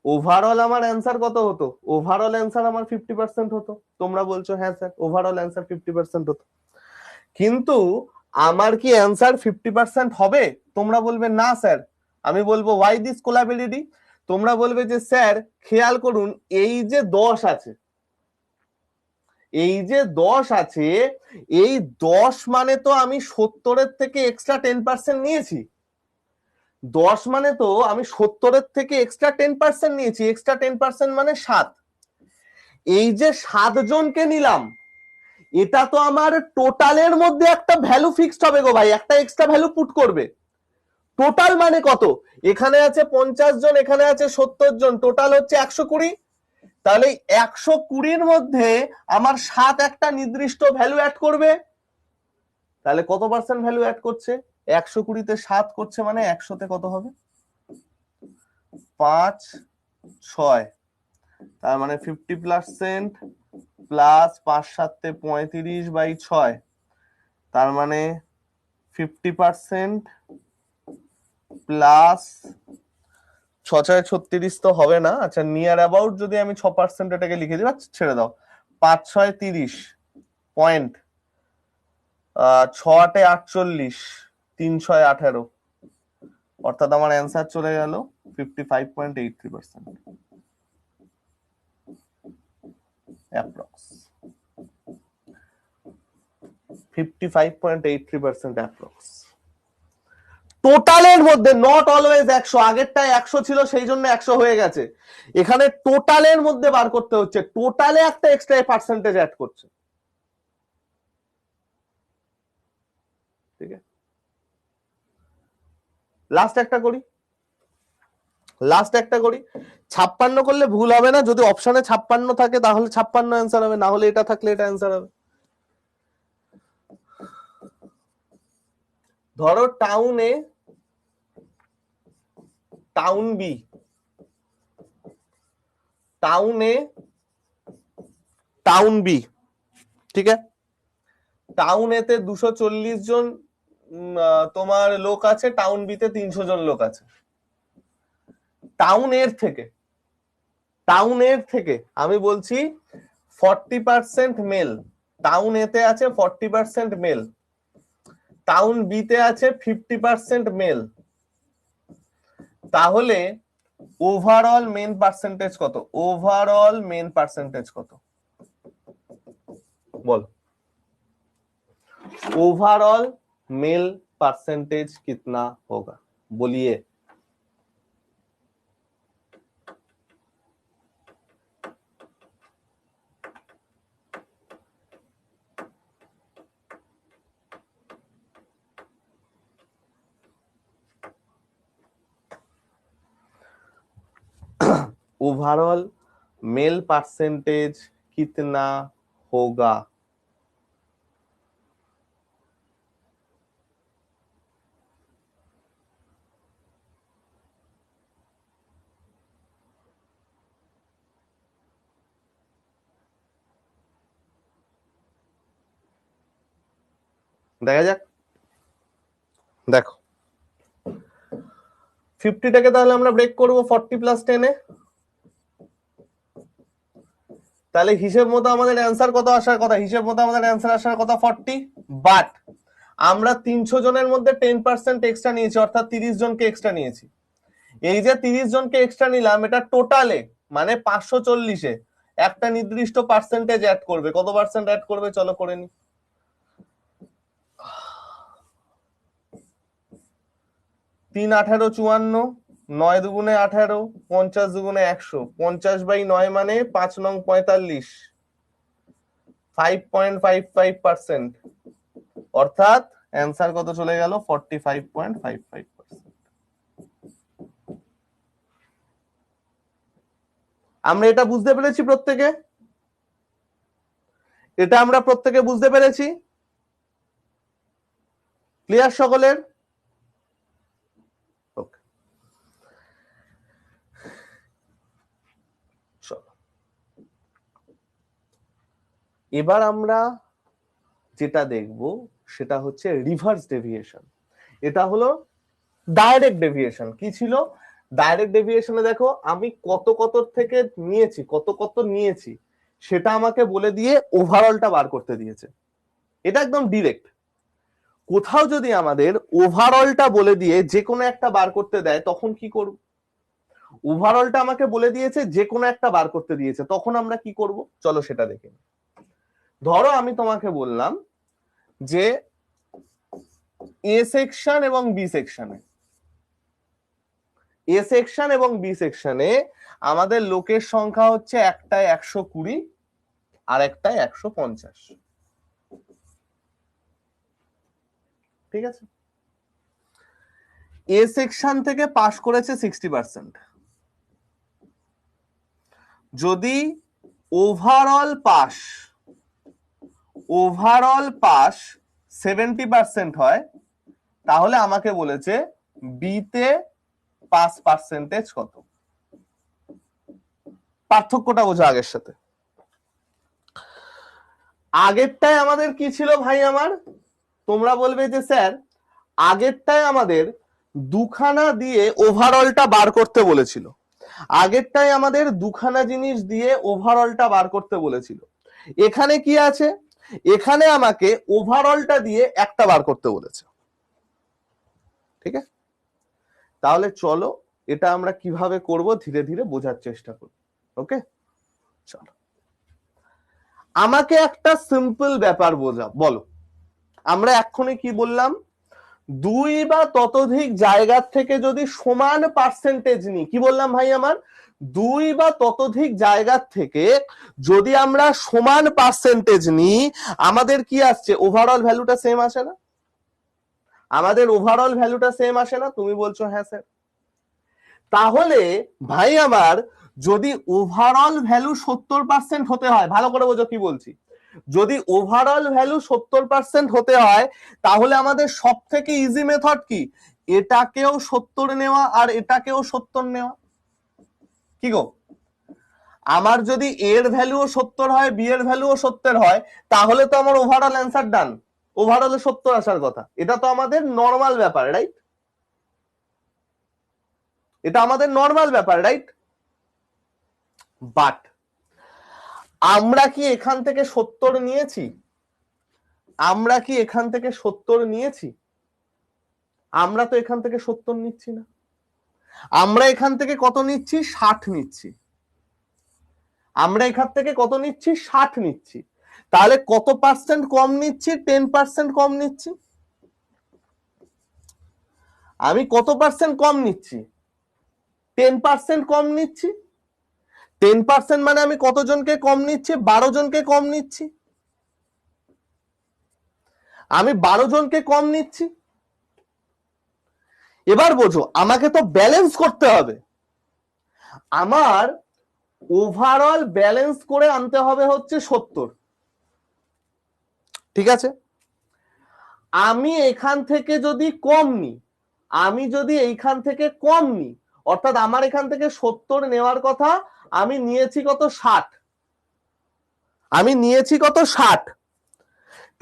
ওভারঅল আমার অ্যান্সার কত হতো? ওভারঅল অ্যান্সার আমার 50% হতো। তোমরা বলছো হ্যাঁ স্যার ওভারঅল অ্যান্সার 50% হতো, কিন্তু আমার কি অ্যান্সার 50% হবে? তোমরা বলবে না স্যার। আমি বলবো ওয়াই দিস কোলাবিলিটি? তোমরা বলবে যে স্যার খেয়াল করুন, এই যে 10 আছে, এই যে 10 আছে, এই 10 মানে তো আমি 70-এর থেকে এক্সট্রা 10% নিয়েছি। 10 মানে তো আমি 70-এর থেকে এক্সট্রা 10% নিয়েছি, এক্সট্রা 10% মানে 7। এই যে 7 জনকে নিলাম, এটা তো আমার টোটালের মধ্যে একটা ভ্যালু ফিক্সড হবে গো ভাই, একটা এক্সট্রা ভ্যালু পুট করবে। টোটাল মানে কত? এখানে আছে 50 জন, এখানে আছে 70 জন, টোটাল হচ্ছে 120। তাহলে 120-র মধ্যে আমার 7 একটা নির্দিষ্ট ভ্যালু অ্যাড করবে। তাহলে কত পার্সেন্ট ভ্যালু অ্যাড করছে? 120-তে 7 করছে মানে 100-তে কত হবে? 5, 6, তার মানে 50% প্লাস 5 7 35/6, তার মানে 50% প্লাস 6 36 তো হবে না, আচ্ছা নিয়ার অ্যাবাউট যদি আমি 6% এটাকে লিখে দিই, ছেড়ে দাও, 5 6 30 পয়েন্ট, 6 8 48, 3 6 18, অর্থাৎ আমার অ্যান্সার চলে গেল 55.83% অ্যাপ্রক্স, 55.83% অ্যাপ্রক্স। টোটালের মধ্যে, নট অলওয়েজ 100, আগেরটায় 100 ছিল সেই জন্য 100 হয়ে গেছে, এখানে টোটালের মধ্যে বার করতে হচ্ছে, টোটালে একটা এক্সট্রা পার্সেন্টেজ অ্যাড করছে, ঠিক আছে। লাস্ট একটা করি, লাস্ট একটা করি, 56 করলে ভুল হবে না, যদি অপশনে 56 থাকে তাহলে 56 অ্যান্সার হবে, না হলে এটা থাকলে এটা অ্যান্সার হবে। ধরো টাউন এ, টাউন বি, টাউন এ, টাউন বি, ঠিক আছে, টাউন এতে 240 জন তোমার লোক আছে, টাউন বিতে 300 জন লোক আছে। টাউন এর থেকে, টাউন এর থেকে আমি বলছি 40% মেল, টাউন এতে আছে 40% মেল, টাউন বিতে আছে 50% মেল, তাহলে ওভারঅল মেন পার্সেন্টেজ কত? ওভারঅল মেন পার্সেন্টেজ কত বল? ओवरऑल मेल परसेंटेज कितना होगा बोलिए? ओवरऑल मेल परसेंटेज कितना होगा? দেখা যাক। দেখো 50টাকে তাহলে আমরা ব্রেক করবো 40 প্লাস 10 এ। তাহলে হিসেব মতো আমাদের অ্যান্সার কত আসার কথা? হিসেব মতো আমাদের অ্যান্সার আসার কথা 40, বাট আমরা 300 জনের মধ্যে 10% এক্সট্রা নিয়েছি, অর্থাৎ 30 জনকে এক্সট্রা নিয়েছি। এই যে 30 জনকে এক্সট্রা নিলাম, এটা টোটালে মানে 540-এ একটা নির্দিষ্ট পার্সেন্টেজ অ্যাড করবে। কত পার্সেন্ট অ্যাড করবে চলো করে নি। 3 18 54, 9 দুগুণে 18, 50 দুগুণে 100, 50/9 মানে 5 নং 45, 5.55%, অর্থাৎ অ্যান্সার কত চলে গেল? 45.55%। আমরা এটা বুঝতে পেরেছি প্রত্যেকে? এটা আমরা প্রত্যেকে বুঝতে পেরেছি? ক্লিয়ার সকলের? ওকে, চলো এবার আমরা যেটা দেখব সেটা হচ্ছে রিভার্স ডেভিয়েশন। এটা হলো ডাইরেক্ট ডেভিয়েশন। কি ছিল ডাইরেক্ট ডেভিয়েশনে? দেখো আমি কত কত থেকে নিয়েছি, কত কত নিয়েছি সেটা আমাকে বলে দিয়ে ওভারঅলটা বার করতে দিয়েছে। এটা একদম ডিরেক্ট। কোথাও যদি আমাদের ওভারঅলটা বলে দিয়ে যে কোনো একটা বার করতে দেয় তখন কি করব? ওভারঅলটা আমাকে বলে দিয়েছে, যে কোনো একটা বার করতে দিয়েছে, তখন আমরা কি করব চলো সেটা দেখে। ধরো আমি তোমাকে বললাম যে এ সেকশন এবং বি সেকশনে, এ সেকশন এবং বি সেকশনে আমাদের লোকের সংখ্যা হচ্ছে একটায় 120 আর একটায় 150। ঠিক আছে? এ সেকশন থেকে পাস করেছে 60%। যদি ওভারঅল পাস 70% হয় তাহলে আমাকে বলেছে বিতে পাস পার্সেন্টেজ কত। পার্থক্যটা বোঝা আগের সাথে। আগেরটায় আমাদের কি ছিল ভাই আমার? তোমরা বলবে যে স্যার আগেরটায় আমাদের দুখানা দিয়ে ওভারঅলটা বার করতে বলেছিল, আগেরটায় আমাদের দুখানা জিনিস দিয়ে ওভারঅলটা বার করতে বলেছিল। এখানে কি আছে? এখানে আমাকে ওভারঅলটা দিয়ে একটা বার করতে বলেছে। ঠিক আছে? তাহলে চলো এটা আমরা কিভাবে করব ধীরে ধীরে বোঝার চেষ্টা করি। ওকে, চলো আমাকে একটা সিম্পল ব্যাপার বলো। আমরা এক্ষুনি কি বললাম? 2 বা ততোধিক জায়গার থেকে যদি সমান পার্সেন্টেজ নিই, কি বললাম ভাই আমার? 2 বা ততোধিক জায়গার থেকে যদি আমরা সমান পার্সেন্টেজ নিই আমাদের কি আসছে? ওভারঅল ভ্যালুটা সেম আসে না? আমাদের ওভারঅল ভ্যালুটা সেম আসে না? তুমি বলছো হ্যাঁ স্যার। তাহলে ভাই আমার যদি ওভারঅল ভ্যালু 70% হতে হয়, ভালো করে বোঝো কি বলছি, যদি ওভারঅল ভ্যালু 70% হতে হয় তাহলে আমাদের সব থেকে ইজি মেথড কি? এটাকেও 70 নেওয়া আর এটাকেও 70 নেওয়া। কি গো? আমার যদি এর ভ্যালুও 70 হয়, বি এর ভ্যালুও 70 হয়, তাহলে তো আমার ওভারঅল অ্যান্সার ডান। ওভারঅলে 70 আসার কথা। এটা তো আমাদের নর্মাল ব্যাপার, রাইট? এটা আমাদের নর্মাল ব্যাপার, রাইট? বাট আমরা কি এখান থেকে 70 নিয়েছি? আমরা কি এখান থেকে 70 নিয়েছি? আমরা তো এখান থেকে 70 নিচ্ছি না। আমরা এখান থেকে কত নিচ্ছি? 60 নিচ্ছি। আমরা এখান থেকে কত নিচ্ছি? 60 নিচ্ছি। তাহলে কত পার্সেন্ট কম নিচ্ছি? 10% কম নিচ্ছি। আমি কত পার্সেন্ট কম নিচ্ছি? 10% কম নিচ্ছি। 10% মানে আমি কতজনকে কম নিচ্ছি? 12 জনকে কম নিচ্ছি। আমি 12 জনকে কম নিচ্ছি। এবার বোঝো আমাকে তো ব্যালেন্স করতে হবে। আমার ওভারঅল ব্যালেন্স করে আনতে হবে হচ্ছে 70। ঠিক আছে? আমি এখান থেকে যদি কম নিই, আমি যদি এইখান থেকে কম নিই, অর্থাৎ আমার এখান থেকে 70 নেওয়ার কথা, আমি নিয়েছি কত? 60। আমি নিয়েছি কত? 60।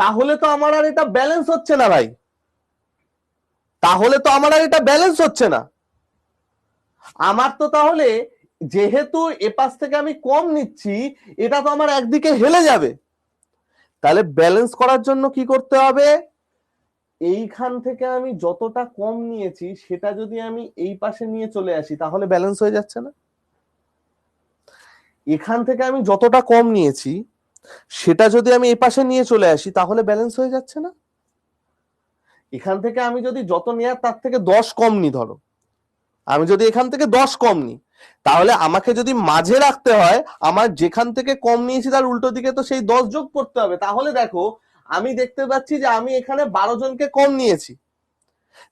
তাহলে তো আমার আর এটা ব্যালেন্স হচ্ছে না ভাই, তাহলে তো আমার আর এটা ব্যালেন্স হচ্ছে না। আমার তো তাহলে যেহেতু এপাশ থেকে আমি কম নিচ্ছি, এটা তো আমার একদিকে হেলে যাবে। তাহলে ব্যালেন্স করার জন্য কি করতে হবে, এইখান থেকে আমি যতটা কম নিয়েছি সেটা যদি আমি এই পাশে নিয়ে চলে আসি তাহলে ব্যালেন্স হয়ে যাচ্ছে না। এখান থেকে আমি যতটা কম নিয়েছি সেটা যদি আমি এই পাশে নিয়ে চলে আসি তাহলে ব্যালেন্স হয়ে যাচ্ছে না। এখান থেকে আমি যদি যত নেয়ার তার থেকে 10 কম নি, ধরো আমি যদি এখান থেকে 10 কম নি, তাহলে আমাকে যদি মাঝে রাখতে হয় আমার যেখান থেকে কম নিয়েছি তার উল্টো দিকে তো সেই 10 যোগ করতে হবে। তাহলে দেখো আমি দেখতে পাচ্ছি যে আমি এখানে 12 জনকে কম নিয়েছি,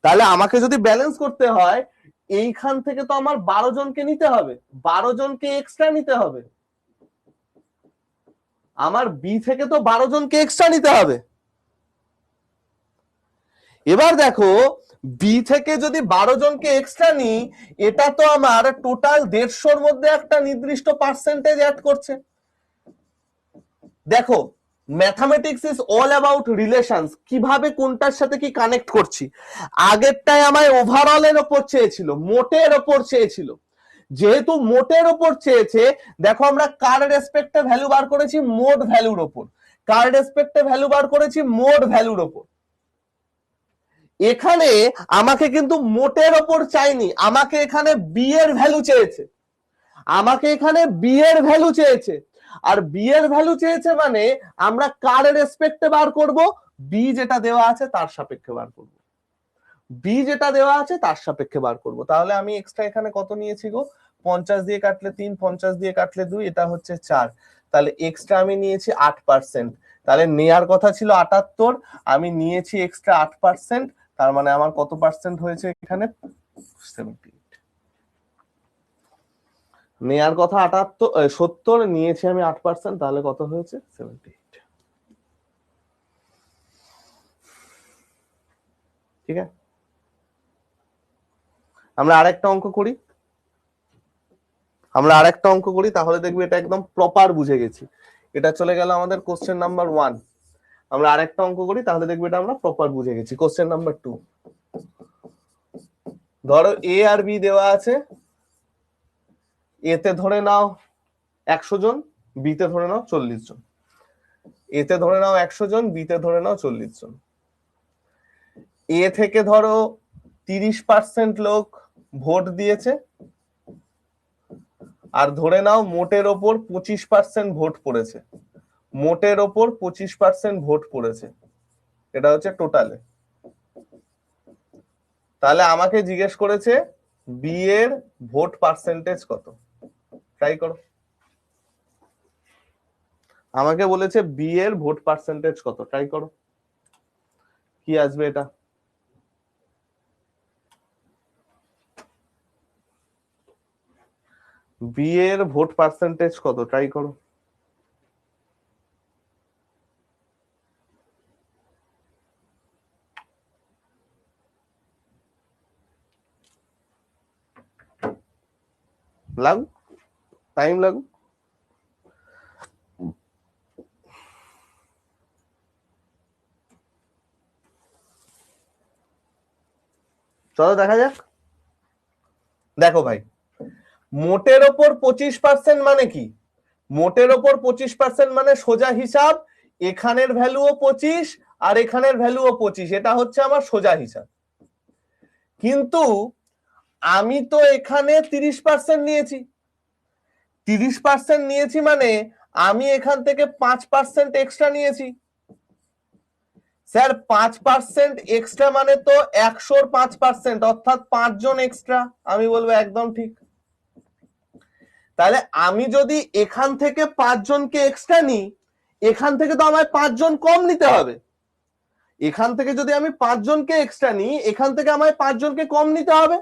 তাহলে আমাকে যদি ব্যালেন্স করতে হয় এইখান থেকে তো আমার 12 জনকে নিতে হবে, 12 জনকে এক্সট্রা নিতে হবে, আমার বি থেকে তো 12 জনকে এক্সট্রা নিতে হবে। এবার দেখো বি থেকে যদি 12 জনকে এক্সট্রা নিই, এটা তো আমার টোটাল 150-র মধ্যে একটা নির্দিষ্ট পার্সেন্টেজ অ্যাড করছে। দেখো mathematics is all about relations, কিভাবে কোনটার সাথে কি কানেক্ট করছি। আগেরটাই আমায় ওভারঅল এর উপর চেয়েছিল, মোটের উপর চেয়েছিল, যেহেতু মোটের উপর চেয়েছে দেখো আমরা কার রেসপেক্টে ভ্যালু বার করেছি, মোড ভ্যালুর উপর, কার রেসপেক্টে ভ্যালু বার করেছি, মোড ভ্যালুর উপর। এখানে আমাকে কিন্তু মোটের ওপর চাইনি, আমাকে এখানে বি এর ভ্যালু চেয়েছে, আমাকে এখানে বি এর ভ্যালু চেয়েছে। আর বি এর ভ্যালু চেয়েছে মানে আমরা কার রেসপেক্টে বার করব, বি যেটা দেওয়া আছে তার সাপেক্ষে বার করব, বি যেটা দেওয়া আছে তার সাপেক্ষে বার করব। তাহলে আমি এক্সট্রা এখানে কত নিয়েছি গো, 50 দিয়ে কাটলে 3, 50 দিয়ে কাটলে 2, এটা হচ্ছে 4, তাহলে এক্সট্রা আমি নিয়েছি 8%। তাহলে নেয়ার কথা ছিল 78, আমি নিয়েছি এক্সট্রা 8%, তার মানে আমার কত পার্সেন্ট হয়েছে এখানে, 70। নেয়ার কথা 70, নিয়েছি আমি 8%, তাহলে কত হয়েছে 78। ঠিক আছে, আমরা আরেকটা অঙ্ক করি, তাহলে দেখবি এটা একদম প্রপার বুঝে গেছি। এটা চলে গেল আমাদের কোশ্চেন নাম্বার 1। আমরা আরেকটা অঙ্ক করি, তাহলে দেখবি এটা আমরা প্রপার বুঝে গেছি। কোশ্চেন নাম্বার 2, ধরো এ আর বি দেওয়া আছে, এতে ধরে নাও 100 জন, বিতে ধরে নাও 40 জন। এতে ধরে নাও 100 জন, বিতে ধরে নাও 40 জন। এ থেকে ধরো 30% লোক ভোট দিয়েছে, আর ধরে নাও মোটের ওপর 25% ভোট পড়েছে, মোটের ওপর 25% ভোট পড়েছে, এটা হচ্ছে টোটালে। তাহলে আমাকে জিজ্ঞেস করেছে বি এর ভোট পার্সেন্টেজ কত, ট্রাই করো। আমাকে বলেছে বি এর ভোট পার্সেন্টেজ কত, ট্রাই করো কি আসবে এটা। বি এর ভোট পার্সেন্টেজ কত, ট্রাই করো। লাগুক, টাইম লাগুক। চলো দেখা যাক। দেখো ভাই, মোটের ওপর 25% মানে কি, মোটের ওপর 25% মানে সোজা হিসাব, এখানের ভ্যালুও 25 আর এখানের ভ্যালুও 25, এটা হচ্ছে আমার সোজা হিসাব। কিন্তু আমি তো এখানে 30% নিয়েছি, 30% নিয়েছি মানে আমি এখান থেকে 5% এক্সট্রা নিয়েছি। স্যার 5% এক্সট্রা মানে তো 100-র 5%, অর্থাৎ 5 জন এক্সট্রা। আমি বলবো একদম ঠিক। তাহলে আমি যদি এখান থেকে 5 জনকে এক্সট্রা নিই, এখান থেকে তো আমায় 5 জন কম নিতে হবে। এখান থেকে যদি আমি 5 জনকে এক্সট্রা নিই, এখান থেকে আমায় 5 জনকে কম নিতে হবে।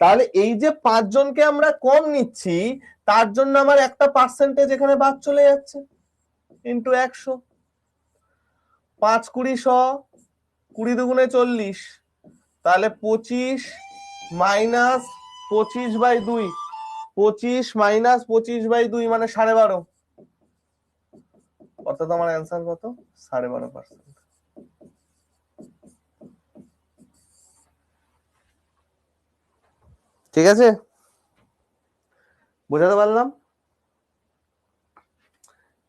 তাহলে এই যে 5 জনকে আমরা কম নিচ্ছি তার জন্য আমার একটা পার্সেন্টেজ এখানে বাদ চলে যাচ্ছে, ইন্টু 100, 5 20 100, 20 দুগুণে 40, তাহলে 25 মাইনাস 25/2, 25 মাইনাস 25/2 মানে 12.5, অর্থাৎ আমার অ্যান্সার কত, 12.5%। ঠিক আছে, বোঝাতে পারলাম?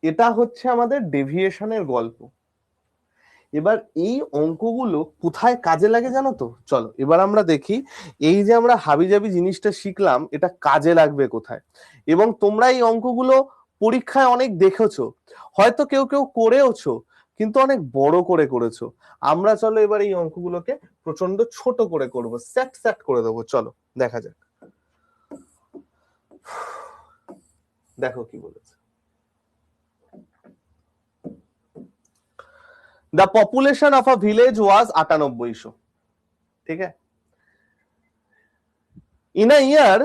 এটা হচ্ছে আমাদের ডেভিয়েশনের গল্প। এবার এই অঙ্কগুলো কোথায় কাজে লাগে জানো তো? চলো এবার আমরা দেখি এই যে আমরা হাবিজাবি জিনিসটা শিখলাম এটা কাজে লাগবে কোথায়। এবং তোমরা এই অঙ্কগুলো পরীক্ষায় অনেক দেখেছো, হয়তো কেউ কেউ করেওছো, কিন্তু অনেক বড় করে করেছো। আমরা চলো এবার এই অঙ্কগুলোকে প্রচন্ড ছোট করে করব, সেট সেট করে দেবো। চলো দেখা যাক, দেখো কি বলেছে। The population of a village was 9800, ठीक है। In a year,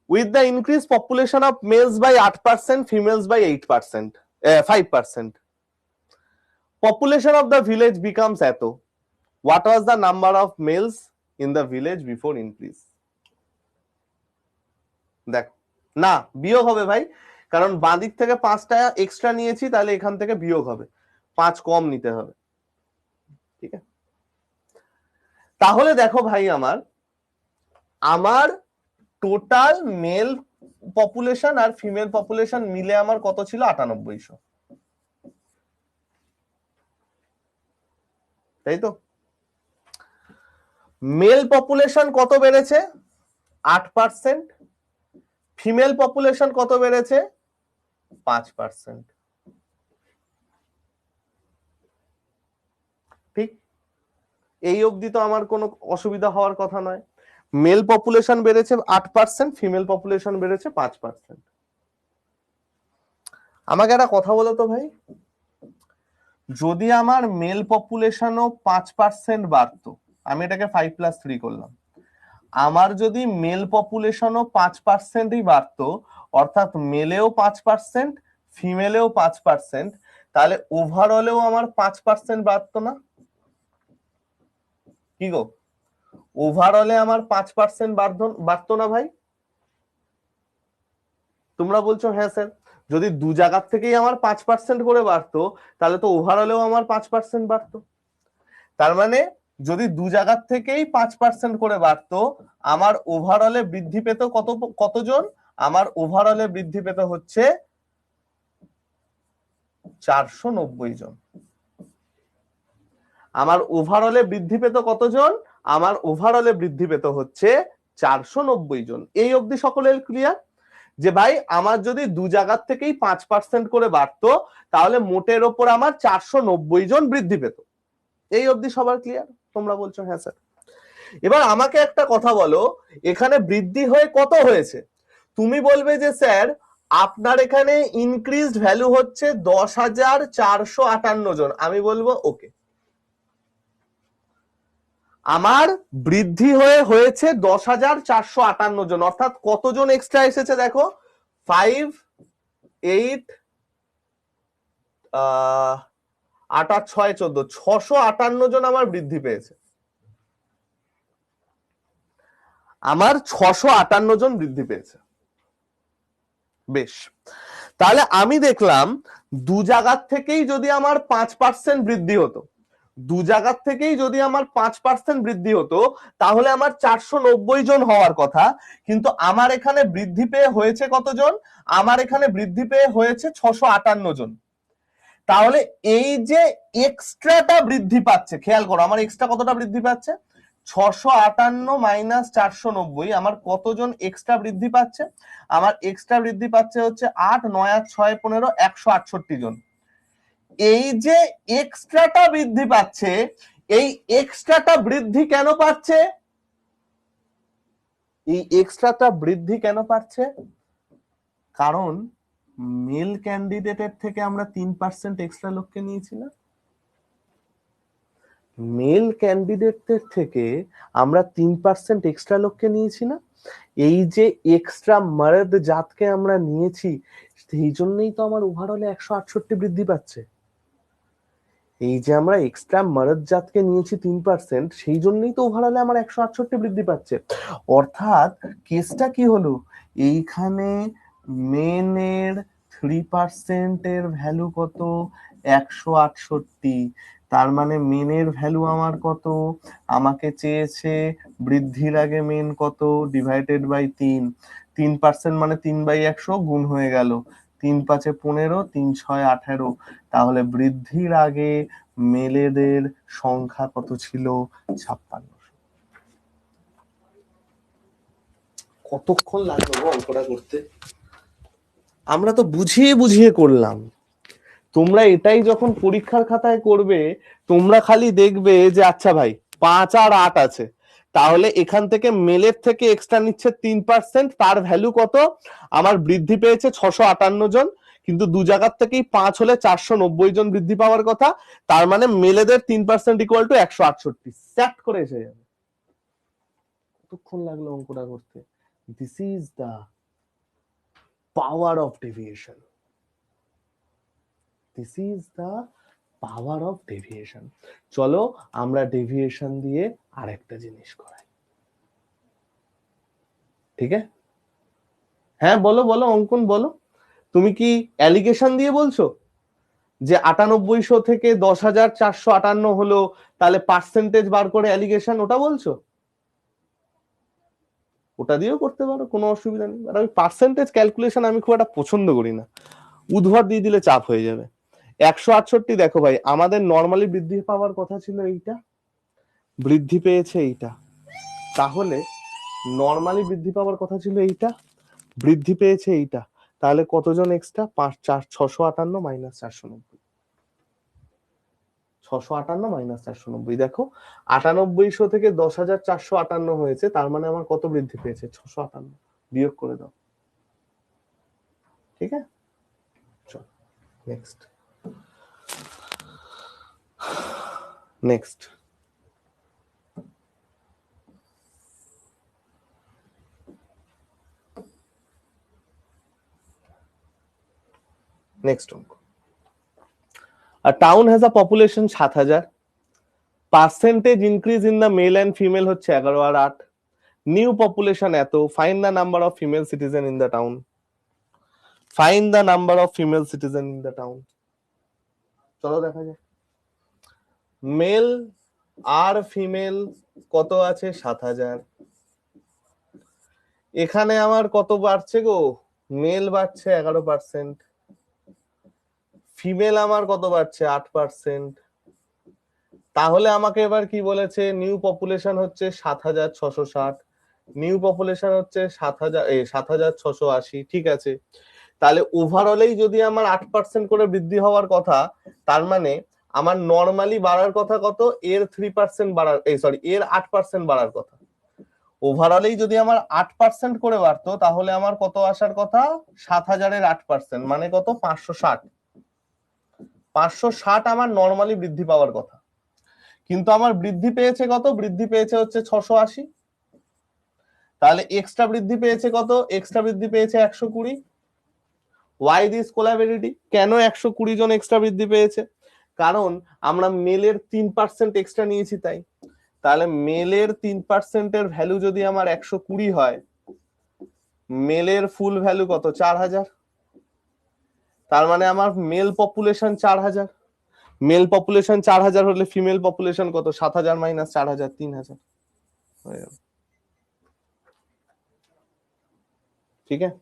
with the increased population of males by 8%, females by 8%, 5%, population of the village becomes eto. What was the number of males in the village before increase? দেখ, না বিয়োগ হবে ভাই, কারণ বাঁ দিক থেকে 5টা এক্সট্রা নিয়েছি, তাহলে এখান থেকে বিয়োগ হবে, 5 কম নিতে হবে, ঠিক আছে। তাহলে দেখো ভাই, আমার টোটাল মেল পপুলেশন আর ফিমেল পপুলেশন মিলে আমার কত ছিল? 9800, তাই তো? মেল পপুলেশন কত বেড়েছে? 8%। ফিমেল পপুলেশন কত বেড়েছে? 5%। ঠিক, এই অবধি তো আমার কোনো অসুবিধা হওয়ার কথা নয়। মেল পপুলেশন বেড়েছে 8%, ফিমেল পপুলেশন বেড়েছে 5%। আমাকে একটা কথা বলো তো ভাই, যদি আমার মেল পপুলেশনও 5% বাড়তো, আমি এটাকে 5+3 করলাম, আমার যদি মেল পপুলেশনও 5%ই বাড়তো, অর্থাৎ মেলেও 5%, ফিমেলেও 5%, তাহলে ওভারঅলেও আমার 5% বাড়তো না? কি গো, ওভারঅলে আমার 5% বাড়তো না ভাই? তোমরা বলছো হ্যাঁ স্যার, যদি দু জায়গার থেকেই আমার 5% করে বাড়তো, তাহলে তো ওভারঅলেও আমার 5% বাড়তো। তার মানে যদি দু জায়গার থেকেই 5% করে বাড়তো, আমার ওভারঅলে বৃদ্ধি পেত কতজন? আমার ওভারঅলে বৃদ্ধি পেত হচ্ছে 490 জন। আমার ওভারঅলে বৃদ্ধি পেত কতজন? আমার ওভারঅলে বৃদ্ধি পেত হচ্ছে 490 জন। এই অবধি সকলের ক্লিয়ার? যে ভাই আমার যদি দু জায়গার থেকেই 5% করে বাড়তো, তাহলে মোটের ওপর আমার 490 জন বৃদ্ধি পেত। এই অবধি সবার ক্লিয়ার? তোমরা বলছো হ্যাঁ স্যার। এবার আমাকে একটা কথা বলো, এখানে বৃদ্ধি হয়ে কত হয়েছে? তুমি বলবে যে স্যার আপনার এখানে ইনক্রিজড ভ্যালু হচ্ছে 10,458 জন। আমি বলবো ওকে, আমার বৃদ্ধি হয়েছে 10,458 জন, অর্থাৎ কতজন এক্সট্রা এসেছে দেখো, 5, 8, 8 আর 6 14, 658 জন আমার বৃদ্ধি পেয়েছে। আমার 658 জন বৃদ্ধি পেয়েছে। বেশ, তাহলে আমি দেখলাম দু জায়গার থেকেই যদি আমার 5% বৃদ্ধি হতো, দু জায়গার থেকেই যদি আমার 5% বৃদ্ধি হতো, তাহলে আমার 490 জন হওয়ার কথা, কিন্তু আমার এখানে বৃদ্ধি পেয়ে হয়েছে কতজন? আমার এখানে বৃদ্ধি পেয়ে হয়েছে 658 জন। তাহলে এই যে এক্সট্রাটা বৃদ্ধি পাচ্ছে, খেয়াল করো আমার এক্সট্রা কতটা বৃদ্ধি পাচ্ছে? 658 মাইনাস 490, আমার কতজন এক্সট্রা বৃদ্ধি পাচ্ছে? আমার এক্সট্রা বৃদ্ধি পাচ্ছে হচ্ছে 8, 9 আর 6 15, 168 জন। এই যে এক্সট্রাটা বৃদ্ধি পাচ্ছে, এই এক্সট্রাটা বৃদ্ধি কেন পাচ্ছে? এই এক্সট্রাটা বৃদ্ধি কেন পাচ্ছে? কারণ মেল ক্যান্ডিডেটের থেকে আমরা 3% এক্সট্রা লোককে নিয়েছি না? মেল ক্যান্ডিডেটদের থেকে আমরা 3% এক্সট্রা লোককে নিয়েছি না? এই যে এক্সট্রা মার্দ জাতকে আমরা নিয়েছি, সেই জন্যই তো আমার ওভারঅলে 168 বৃদ্ধি পাচ্ছে। এই যে আমরা এক্সট্রা মার্দ জাতকে নিয়েছি 3%, সেই জন্যই তো ওভারঅলে আমার 168 বৃদ্ধি পাচ্ছে। অর্থাৎ কেসটা কি হলো, এইখানে মেনের 3% এর ভ্যালু কত? 168। তার মানে মেনের ভ্যালু আমার কত, আমাকে চেয়েছে বৃদ্ধির আগে মেন কত ডিভাইডেড বাই 3 মানে 3/100 গুণ হয়ে গেল 3×5 15 3×6 18। তাহলে বৃদ্ধির আগে মেলেদের সংখ্যা কত ছিল 56। কতক্ষণ লাগলো গো অঙ্কটা করতে? আমরা তো বুঝিয়ে বুঝিয়ে করলাম। তোমরা এটাই যখন পরীক্ষার খাতায় করবে, তোমরা খালি দেখবে যে আচ্ছা ভাই 5 আর 8 আছে, তাহলে এখান থেকে মেলের থেকে এক্সট্রা নিচ্ছে 3%, তার ভ্যালু কত? আমার বৃদ্ধি পেয়েছে 658 জন, কিন্তু দু জায়গার থেকেই 5 হলে 490 জন বৃদ্ধি পাওয়ার কথা, তার মানে মেলেদের 3% ইকুয়াল টু 168। স্যাট করে এসে যাবে। কতক্ষণ লাগলো অঙ্কটা করতে? This is the power of deviation. This is the power of deviation. চলো আমরা ডেভিয়েশন দিয়ে আরেকটা জিনিস করাই, ঠিক আছে? হ্যাঁ বলো বলো অঙ্কন বলো। তুমি কি অ্যালিগেশন দিয়ে বলছো যে 9800 থেকে 10,458 হলো, তাহলে পার্সেন্টেজ বার করে অ্যালিগেশন, ওটা বলছো? ওটা দিয়েও করতে পারো, কোনো অসুবিধা নেই। আর ওই পার্সেন্টেজ ক্যালকুলেশন আমি খুব একটা পছন্দ করি না, উদ্ভর দিয়ে দিলে চাপ হয়ে যাবে। 168 দেখো ভাই, আমাদের নর্মালি বৃদ্ধি পাওয়ার কথা ছিল এইটা, বৃদ্ধি পেয়েছে এইটা, তাহলে নর্মালি বৃদ্ধি পাওয়ার কথা ছিল এইটা, বৃদ্ধি পেয়েছে এইটা, তাহলে কতজন এক্সট্রা? 658 minus 490, 658 minus 490। দেখো 9800 থেকে 10,458 হয়েছে, তার মানে আমার কত বৃদ্ধি পেয়েছে? 658। বিয়োগ করে দাও, ঠিক আছে? চল নেক্সট নেক্সট। নেক্সট অঙ্ক। A town has a population 7,000, percentage increase in the male and female হচ্ছে 11 আর 8, নিউ পপুলেশন এত, find the number of female citizen in the town. Find the number of female citizen in the town. চলো দেখা যাক। Mail আর female কত আছে? 7,000। এখানে আমার কত বাড়ছে গো? মেল বাড়ছে 11%, ফিমেল আমার কত বাড়ছে? 8%। তাহলে আমাকে এবার কি বলেছে? নিউ পপুলেশন হচ্ছে 7,660, নিউ পপুলেশন হচ্ছে 7,680, ঠিক আছে? তাহলে ওভারঅলেই যদি আমার 8% করে বৃদ্ধি হওয়ার কথা, তার মানে আমার নর্মালি বাড়ার কথা কত? এর 3% বাড়ার, সরি এর 8% বাড়ার কথা। ওভারঅলেই যদি আমার 8% করে বাড়তো, তাহলে আমার কত আসার কথা? 7,000 এর 8% মানে কত? 560। 560 আমার নর্মালি বৃদ্ধি পাওয়ার কথা, কিন্তু আমার বৃদ্ধি পেয়েছে কত? বৃদ্ধি পেয়েছে হচ্ছে 680। তাহলে এক্সট্রা বৃদ্ধি পেয়েছে কত? এক্সট্রা বৃদ্ধি পেয়েছে 120। ওয়াই দিস কোলাবিলিটি? কেন 120 জন এক্সট্রা বৃদ্ধি পেয়েছে? কারণ আমরা মেলের 3% এক্সট্রা নিয়েছি, তাই। তাহলে মেলের 3% এর ভ্যালু যদি আমার 120 হয়, মেলের ফুল ভ্যালু কত? 4,000। তার মানে আমার মেল পপুলেশন 4,000। মেল পপুলেশন 4,000 হলে ফিমেল পপুলেশন কত? 7,000 মাইনাস 4,000, 3,000 হয়ে গেল, ঠিক আছে?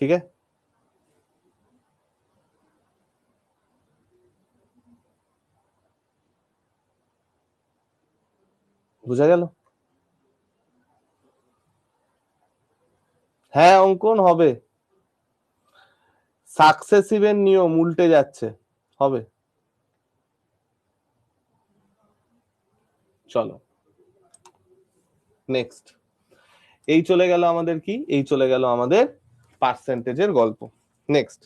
ঠিক আছে, বুঝা গেল? হ্যাঁ অঙ্কন হবে, সাকসেসিভের নিয়ম উল্টে যাচ্ছে, হবে। চলো নেক্সট। এই চলে গেল আমাদের কি? এই চলে গেল আমাদের পার্সেন্টেজের গল্প। নেক্সট,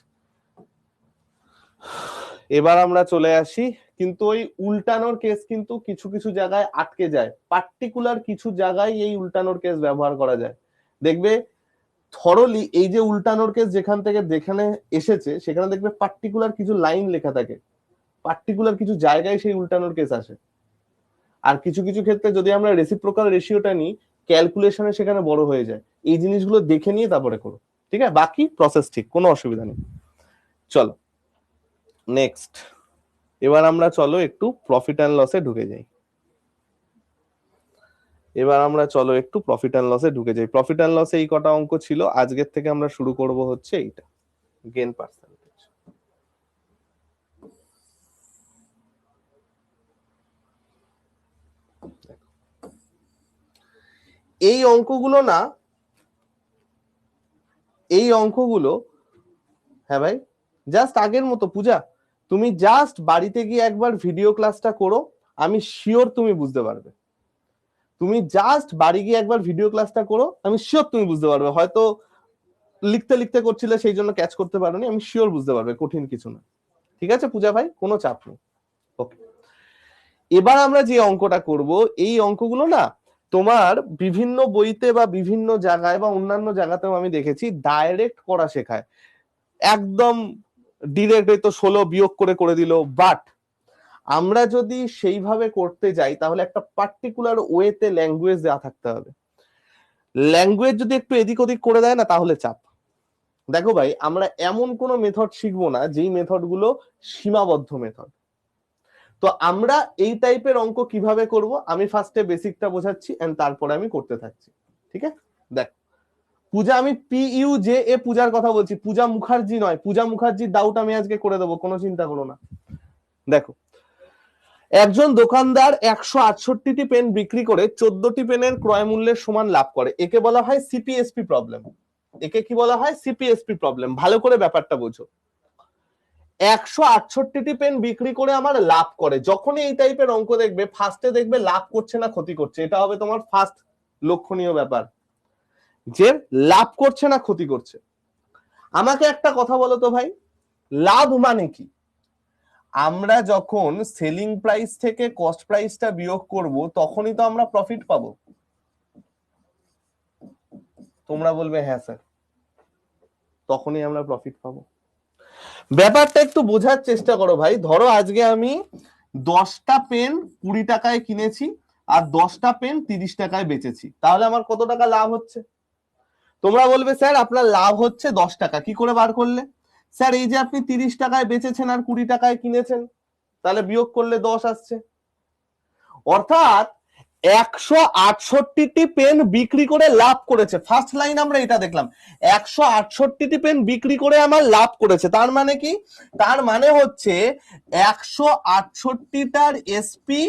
এবার আমরা চলে আসি, কিন্তু ওই উল্টানোর কেস কিন্তু কিছু কিছু জায়গায় আটকে যায়, পার্টিকুলার কিছু জায়গায় এই উল্টানোর কেস ব্যবহার করা যায়। দেখবে থরলি এই যে উল্টানোর কেস যেখান থেকে যেখানে এসেছে, সেখানে দেখবে পার্টিকুলার কিছু লাইন লেখা থাকে, পার্টিকুলার কিছু জায়গায় সেই উল্টানোর কেস আসে। আর কিছু কিছু ক্ষেত্রে যদি আমরা রেসিপ্রোকাল রেশিওটা নিই, ক্যালকুলেশনে সেখানে বড় হয়ে যায়। এই জিনিসগুলো দেখে নিয়ে তারপরে করো, ঠিক আছে? বাকি প্রসেস ঠিক, কোনো অসুবিধা নেই। চলো নেক্সট, এবার আমরা চলো একটু প্রফিট অ্যান্ড লসে ঢুকে যাই। প্রফিট অ্যান্ড লসে এই কটা অঙ্ক ছিল, আজকের থেকে আমরা শুরু করব হচ্ছে এইটা, গেন পার্সেন্টেজ। এই অঙ্কগুলো হ্যাঁ ভাই, জাস্ট আগের মতো পূজা, তুমি জাস্ট বাড়িতে গিয়ে একবার ভিডিও ক্লাসটা করো, আমি শিওর তুমি বুঝতে পারবে। তুমি জাস্ট বাড়ি গিয়ে একবার ভিডিও ক্লাসটা করো, আমি শিওর তুমি বুঝতে পারবে। হয়তো লিখতে লিখতে করছিলে সেই জন্য ক্যাচ করতে পারোনি, আমি শিওর বুঝতে পারবে, কঠিন কিছু না। ঠিক আছে পূজা ভাই, কোনো চাপ নেই। ওকে, এবার আমরা যে অঙ্কটা করব, এই অঙ্কগুলো তোমার বিভিন্ন বইতে বা বিভিন্ন জায়গায় বা অন্যান্য জায়গাতেও আমি দেখেছি ডাইরেক্ট করা শেখায়, একদম ডিরেক্ট, তো 16 বিয়োগ করে দিল। বাট আমরা যদি সেইভাবে করতে যাই তাহলে একটা পার্টিকুলার ওয়েতে ল্যাঙ্গুয়েজ দেওয়া থাকতে হবে। ল্যাঙ্গুয়েজ যদি একটু এদিক ওদিক করে দেয় না, তাহলে চাপ। দেখো ভাই, আমরা এমন কোন মেথড শিখবো না যেই মেথড গুলো সীমাবদ্ধ মেথড। তো আমরা এই টাইপের অঙ্ক কিভাবে করব, আমি ফার্স্টে বেসিকটা বোঝাচ্ছি এন্ড তারপরে আমি করতে থাকছি। ঠিক আছে, দেখ পূজা, আমি PUJA পূজার কথা বলছি, পূজা মুখার্জি নয়। পূজা মুখার্জির ডাউট আমি আজকে করে দেবো, কোনো চিন্তা করো না। দেখো, একজন দোকানদার 168টি পেন বিক্রি করে 14টি পেনের ক্রয় মূল্যের সমান লাভ করে, একে বলা হয় সিপিএসপি প্রবলেম। একে কি বলা হয়? সিপিএসপি প্রবলেম। ভালো করে ব্যাপারটা বোঝো। 168টি পেন বিক্রি করে আমার লাভ করে, যখনই এই টাইপের অঙ্ক দেখবে ফার্স্টে দেখবে লাভ করছে না ক্ষতি করছে, এটা হবে তোমার ফার্স্ট লক্ষণীয় ব্যাপার, যে লাভ করছে না ক্ষতি করছে। আমাকে একটা কথা বলো তো ভাই, লাভ মানে কি? আমরা যখন সেলিং প্রাইস থেকে কস্ট প্রাইসটা বিয়োগ করব তখনই তো আমরা প্রফিট পাবো। তোমরা বলবে হ্যাঁ স্যার, তখনই আমরা প্রফিট পাবো। ব্যাপারটা একটু বোঝার চেষ্টা করো ভাই। ধরো আজকে আমি 10টা পেন 20 টাকায় কিনেছি আর 10টা পেন 30 টাকায় বেচেছি, তাহলে আমার কত টাকা লাভ হচ্ছে? তোমরা বলবে স্যার আপনার লাভ হচ্ছে 10 টাকা, কি করে বার করলে? স্যার এই যে আপনি 30 টাকায় বেচেছেন আর 20 টাকায় কিনেছেন, তাহলে বিয়োগ করলে 10 আসছে। অর্থাৎ 168টি পেন বিক্রি করে লাভ করেছে। ফার্স্ট লাইন আমরা এটা দেখলাম, 168টি পেন বিক্রি করে আমার লাভ করেছে। তার মানে কি? তার মানে হচ্ছে 168টার এসপি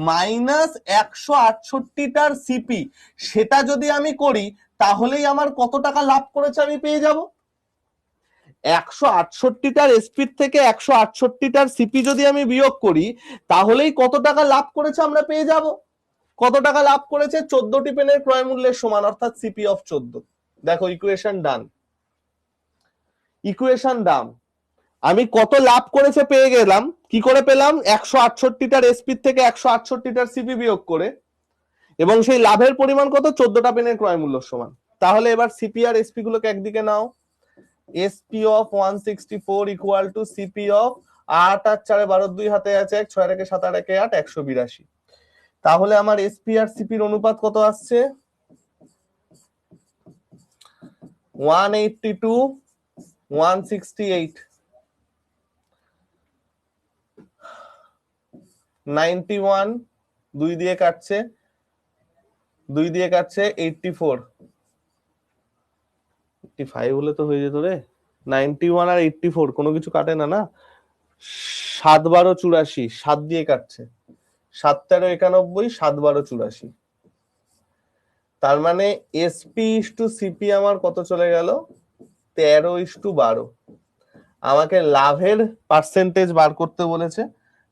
মাইনাস 168টার সিপি, সেটা যদি আমি করি তাহলেই আমার কত টাকা লাভ করেছে আমি পেয়ে যাব। 168টার এসপি থেকে 168টার সিপি যদি আমি বিয়োগ করি তাহলেই কত টাকা লাভ করেছে আমরা পেয়ে যাব। কত টাকা লাভ করেছে? 14টি পেনের ক্রয় মূল্যের সমান, অর্থাৎ সিপি অফ 14। দেখো ইকুয়েশন ডান, ইকুয়েশন ডান। আমি কত লাভ করেছে পেয়ে গেলাম, কি করে পেলাম? 168টার এসপি থেকে 168টার সিপি বিয়োগ করে, এবং সেই লাভের পরিমাণ কত? 14টা পেনের ক্রয় মূল্য সমান। তাহলে এবার সিপি আর এসপি গুলোকে একদিকে নাও, SP of 164 equal to CP of 8 আর 4 12 2 হাতে আছে 1, 6 রেখে 7 আর 1 8, 182। তাহলে আমার এসপি আর সিপির অনুপাত কত আসছে? 182 168 91, 2 দিয়ে কাটছে 84, 85 হলে তো হয়ে যেত রে। 91 আর 84 কোনো কিছু কাটে না, না 7 12 84, 7 দিয়ে কাটছে, 7 13 91, 7 12 84। তার মানে এসপি ইস টু সিপি আমার কত চলে গেল? 13:12। আমাকে লাভের পার্সেন্টেজ বার করতে বলেছে,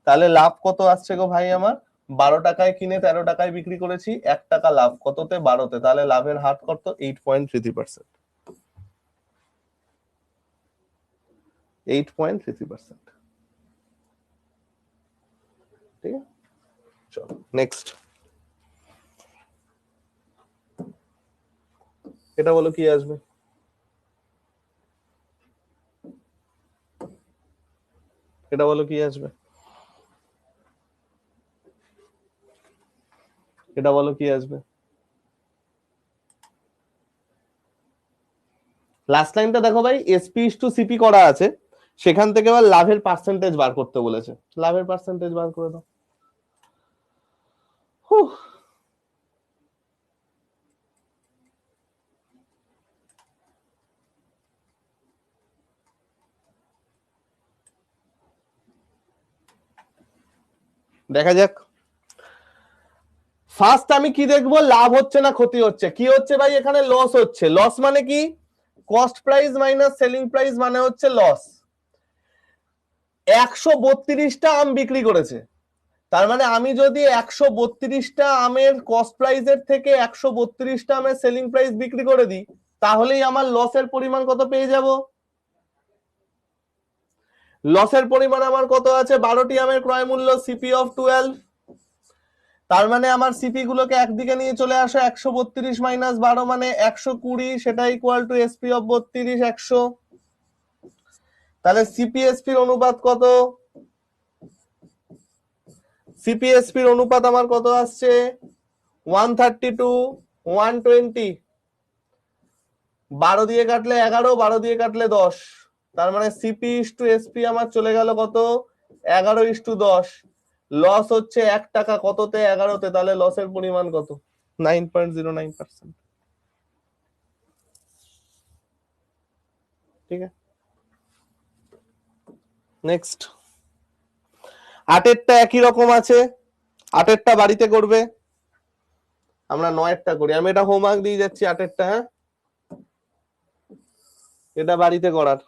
তাহলে লাভ কত আসছে গো ভাই আমার? 12 টাকায় কিনে 13 টাকায় বিক্রি করেছি, 1 টাকা লাভ কততে? 12তে। তাহলে লাভের হার কত? 8.33%। 8.33%। ঠিক আছে, চলো নেক্সট। এটা বলো কি আসবে? এটা বলো কি আসবে? এটা বলো কি আসবে? লাস্ট লাইনটা দেখো ভাই, এসপি ইস টু সিপি করা আছে, সেখান থেকে আবার লাভের পার্সেন্টেজ বার করতে বলেছে, লাভের পার্সেন্টেজ বার করে দাও। দেখা যাক। ফার্স্ট আমি কি দেখবো, লাভ হচ্ছে না ক্ষতি হচ্ছে। কি হচ্ছে ভাই, এখানে লস হচ্ছে। লস মানে কি, cost price minus selling price মানে হচ্ছে লস। 132টা আম বিক্রি করেছে, তার মানে আমি যদি 132টা আমের কস্ট প্রাইসের থেকে 132টা আমের সেলিং প্রাইস বিক্রি করে দিই, তাহলেই আমার লসের পরিমাণ কত পেয়ে যাব। লসের পরিমাণ আমার কত আছে, 12টি আমের ক্রয় মূল্য সিপি অফ 12। তার মানে আমার সিপি গুলোকে একদিকে নিয়ে চলে আসো, 132 মাইনাস 12 মানে 120, সেটা ইকুয়াল টু এসপি অফ 32 100। তাহলে সিপিএসপির অনুপাত কত, সিপিএসপির অনুপাত আমার কত আসছে 132 120। 12 দিয়ে কাটলে 11, 12 দিয়ে কাটলে 10, তার মানে সিপি ইস টু এসপি আমার চলে গেল কত 11:10। লস হচ্ছে 1 টাকা, কততে 11তে, তাহলে লসের পরিমাণ কত 9.09%। ঠিক আছে, নেক্সট। 8এরটা একই রকম আছে, 8এরটা বাড়িতে করবে, আমরা 9এরটা করি। আমি এটা হোমওয়ার্ক দিয়ে যাচ্ছি 8এরটা, হ্যাঁ এটা বাড়িতে করার,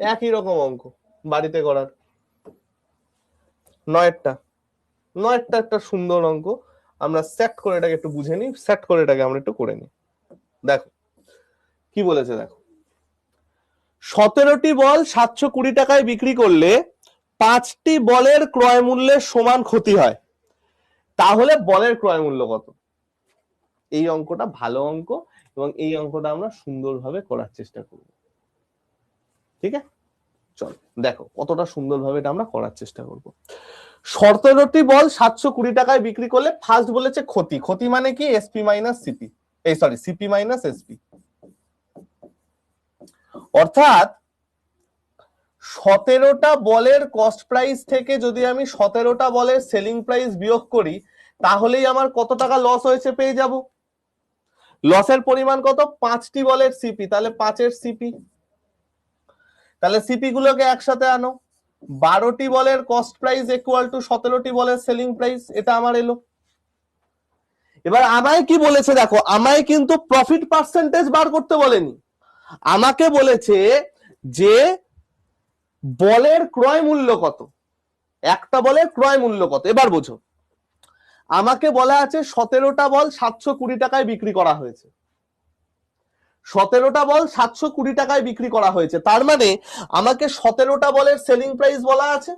একই রকম অঙ্ক বাড়িতে করার। 9এরটা একটা সুন্দর অঙ্ক, আমরা সেট করে এটাকে একটু বুঝে নিই, সেট করে এটাকে আমরা একটু করে নিই। দেখো কি বলেছে, দেখো 17টি বল 720 টাকায় বিক্রি করলে 5টি বলের ক্রয় মূল্যের সমান ক্ষতি হয়, তাহলে বলের ক্রয় মূল্য কত। এই অঙ্কটা ভালো অঙ্ক এবং এই অঙ্কটা আমরা সুন্দরভাবে করার চেষ্টা করব। ঠিক আছে, চল দেখো কতটা সুন্দরভাবে এটা আমরা করার চেষ্টা করব। 17টি বল 720 টাকায় বিক্রি করলে ফার্স্ট বলেছে ক্ষতি, ক্ষতি মানে কি এসপি মাইনাস সিপি, এই সরি সিপি মাইনাস এসপি। অর্থাৎ 17টা বলের কস্ট প্রাইস থেকে যদি আমি 17টা বলের সেলিং প্রাইস বিয়োগ করি, তাহলেই আমার কত টাকা লস হয়েছে পেয়ে যাব। লসের পরিমাণ কত, 5টি বলের সিপি, তাহলে 5-এর সিপি। তাহলে সিপি গুলোকে একসাথে আনো, 12টি বলের কস্ট প্রাইস ইকুয়াল টু 17টি বলের সেলিং প্রাইস, এটা আমার এলো। এবার আমায় কি বলেছে দেখো, আমায় কিন্তু প্রফিট পার্সেন্টেজ বার করতে বলেনি, আমাকে বলেছে যে বলের ক্রয় মূল্য কত, একটা বলের ক্রয় মূল্য কত। এবার বোঝো, আমাকে বলা আছে 17টা বল 720 টাকায় বিক্রি করা হয়েছে, 17টা বল 720 টাকায় বিক্রি করা হয়েছে, তার মানে আমাকে 17টা বলের সেলিং প্রাইস বলা আছে।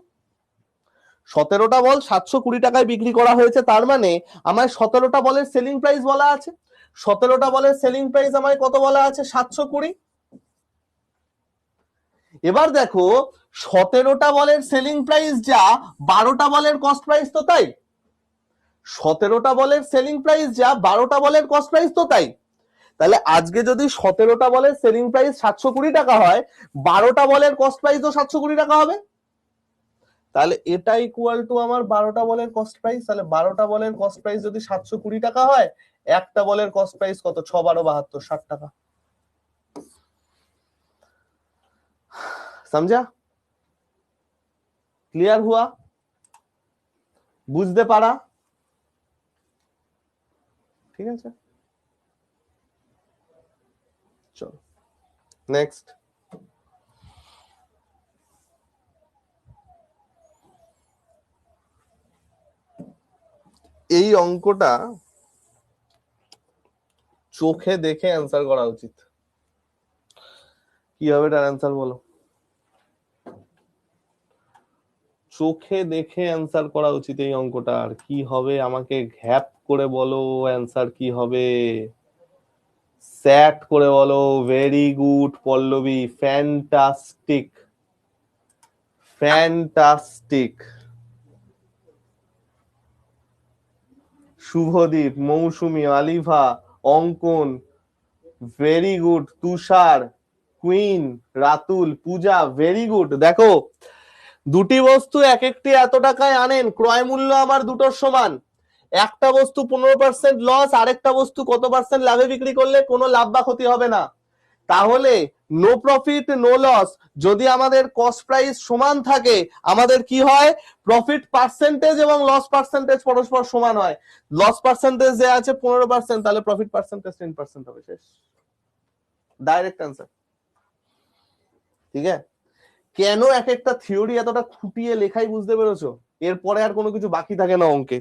17টা বল 720 টাকায় বিক্রি করা হয়েছে, তার মানে আমার 17টা বলের সেলিং প্রাইস বলা আছে। 17টা বলের সেলিং প্রাইস আমায় কত বলা আছে 720। এবার দেখো 17টা বলের সেলিং প্রাইস যা, 12টা বলের কস্ট প্রাইস তো তাই। 17টা বলের সেলিং প্রাইস যা, 12টা বলের কস্ট প্রাইস তো তাই। তাহলে আজকে যদি 17টা বলের সেলিং প্রাইস 720 টাকা হয়, 12টা বলের কস্ট প্রাইসও 720 টাকা হবে, তাহলে এটা ইকুয়াল টু আমার 12টা বলের কস্ট প্রাইস। তাহলে 12টা বলের কস্ট প্রাইস যদি 720 টাকা হয়, একটা বলের কস্ট প্রাইস কত, 6-12-72, 60 টাকা। समझा, ক্লিয়ার হুয়া, বুঝতে পারা, ঠিক আছে। চলো নেক্সট। এই অঙ্কটা চোখে দেখে অ্যান্সার করা উচিত। কি হবে এটার অ্যান্সার বলো, চোখে দেখে অ্যান্সার করা উচিত এই অঙ্কটার। কি হবে আমাকে ঘ্যাপ করে বলো অ্যান্সার কি হবে, স্যাট করে বলো। Very good Pallavi, fantastic, fantastic. Subhadeep, Mousumi, Aliva, Ankan, very good. Tushar, Queen, Ratul, Puja, very good. দেখো দুটি বস্তু এক একটি এত টাকায় আনেন, ক্রয় মূল্য আমার দুটোর সমান, একটা বস্তু 15% লস, আরেকটা বস্তু কত পার্সেন্ট লাভে বিক্রি করলে কোনো লাভ বা ক্ষতি হবে না। তাহলে নো প্রফিট নো লস, যদি আমাদের কস্ট প্রাইস সমান থাকে আমাদের কি হয়, প্রফিট পার্সেন্টেজ এবং লস পার্সেন্টেজ পরস্পর সমান হয়। লস পার্সেন্টেজ যে আছে 15%, তাহলে প্রফিট পার্সেন্টেজ 10% হবে, শেষ, ডাইরেক্ট অ্যান্সার। ঠিক আছে? কেন এক একটা থিওরি এতটা খুঁটিয়ে লেখাই, বুঝতে পেরেছো? এরপরে আর কোনো কিছু বাকি থাকে না অঙ্কে,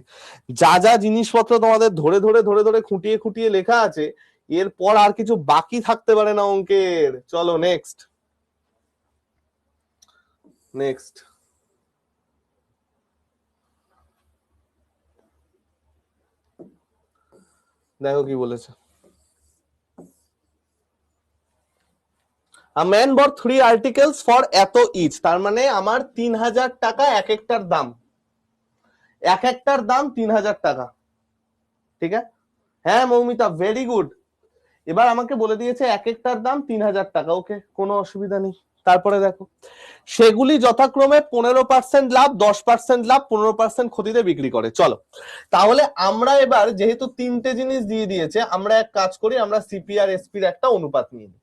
যা যা জিনিসপত্র তোমাদের ধরে ধরে ধরে ধরে খুঁটিয়ে খুঁটিয়ে লেখা আছে, এরপর আর কিছু বাকি থাকতে পারে না অঙ্কের। চলো নেক্সট, নেক্সট দেখো কি বলেছে। A man bought 3 articles for এত ইচ, তার মানে আমার 3000 টাকা এক একটার দাম, এক একটার দাম 3000 টাকা। ঠিক আছে? হ্যাঁ মৌমিতা, ভেরি গুড। এবার আমাকে বলে দিয়েছে এক একটার দাম 3000 টাকা, ওকে, কোনো অসুবিধা নেই। তারপরে দেখো, সেগুলি যথাক্রমে 15% লাভ, 10% লাভ, 15% ক্ষতিতে বিক্রি করে। চলো তাহলে আমরা এবার যেহেতু তিনটে জিনিস দিয়ে দিয়েছে, আমরা এক কাজ করি, আমরা সিপি আর এসপির একটা অনুপাত নিয়ে নিই।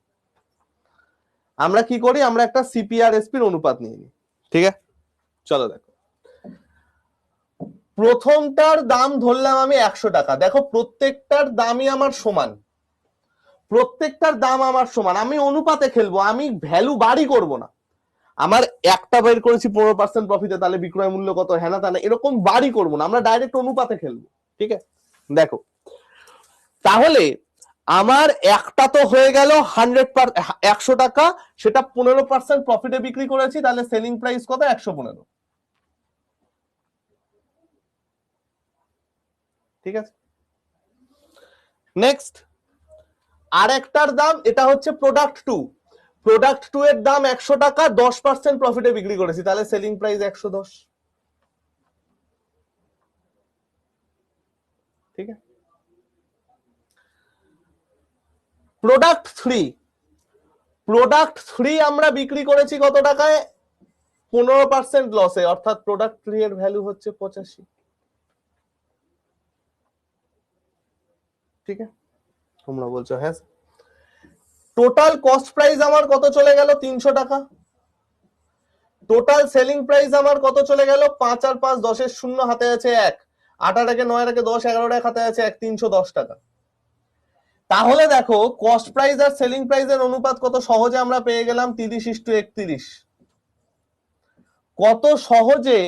আমরা কি করি, আমরা একটা সিপি আর এসপির অনুপাত নিয়ে নিই। ঠিক আছে? চলো দেখো, প্রথমটার দাম ধরলাম আমি 100 টাকা। দেখো প্রত্যেকটার দামই আমার সমান, প্রত্যেকটার দাম আমার সমান, আমি অনুপাতে খেলবো, আমি ভ্যালু বাড়ি করব না। আমার একটা বের করেছি 15% প্রফিটে, তাহলে বিক্রয় মূল্য কত, হ্যাঁ না তা না, এরকম বাড়ি করবো না, আমরা ডাইরেক্ট অনুপাতে খেলবো। ঠিক আছে? দেখো তাহলে আমার একটা তো হয়ে গেল 100 টাকা, সেটা 15% প্রফিটে বিক্রি করেছি, তাহলে সেলিং প্রাইস কত, 115। ঠিক আছে? নেক্সট আরেকটার দাম, এটা হচ্ছে প্রোডাক্ট টু, প্রোডাক্ট টু এর দাম 100 টাকা, 10% প্রফিটে বিক্রি করেছি, তাহলে সেলিং প্রাইস 110। ঠিক আছে? প্রোডাক্ট থ্রি, প্রোডাক্ট থ্রি আমরা বিক্রি করেছি কত টাকায়, 15% লসে, অর্থাৎ প্রোডাক্ট থ্রি এর ভ্যালু হচ্ছে 85। ঠিক আছে? তোমরা বলছো হ্যাঁ। টোটাল কস্ট প্রাইস আমার কত চলে গেল, 300 টাকা। টোটাল সেলিং প্রাইস আমার কত চলে গেল, 5 আর 5 10 শূন্য, হাতে আছে 1, 8 আর 1 9 আর 1 10, 11 আর 1 হাতে আছে 1, 310 টাকা। তাহলে দেখো কস্ট প্রাইস আর সেলিং প্রাইসের অনুপাত কত সহজে আমরা পেয়ে গেলাম, 30:31। কত সহজে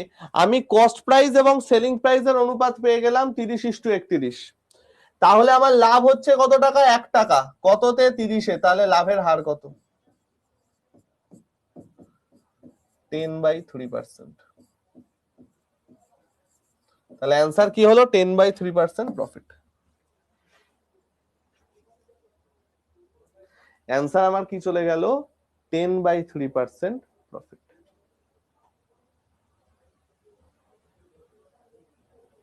আমি কস্ট প্রাইস এবং সেলিং প্রাইসের অনুপাত পেয়ে গেলাম 30:31। তাহলে আমার লাভ হচ্ছে কত টাকা, 1 টাকা, কততে, 30-এ, তাহলে লাভের হার কত, 10/3%। তাহলে অ্যান্সার কি হলো, 10/3% প্রফিট। অ্যান্সার আমার কি চলে গেল, 10/3% প্রফিট।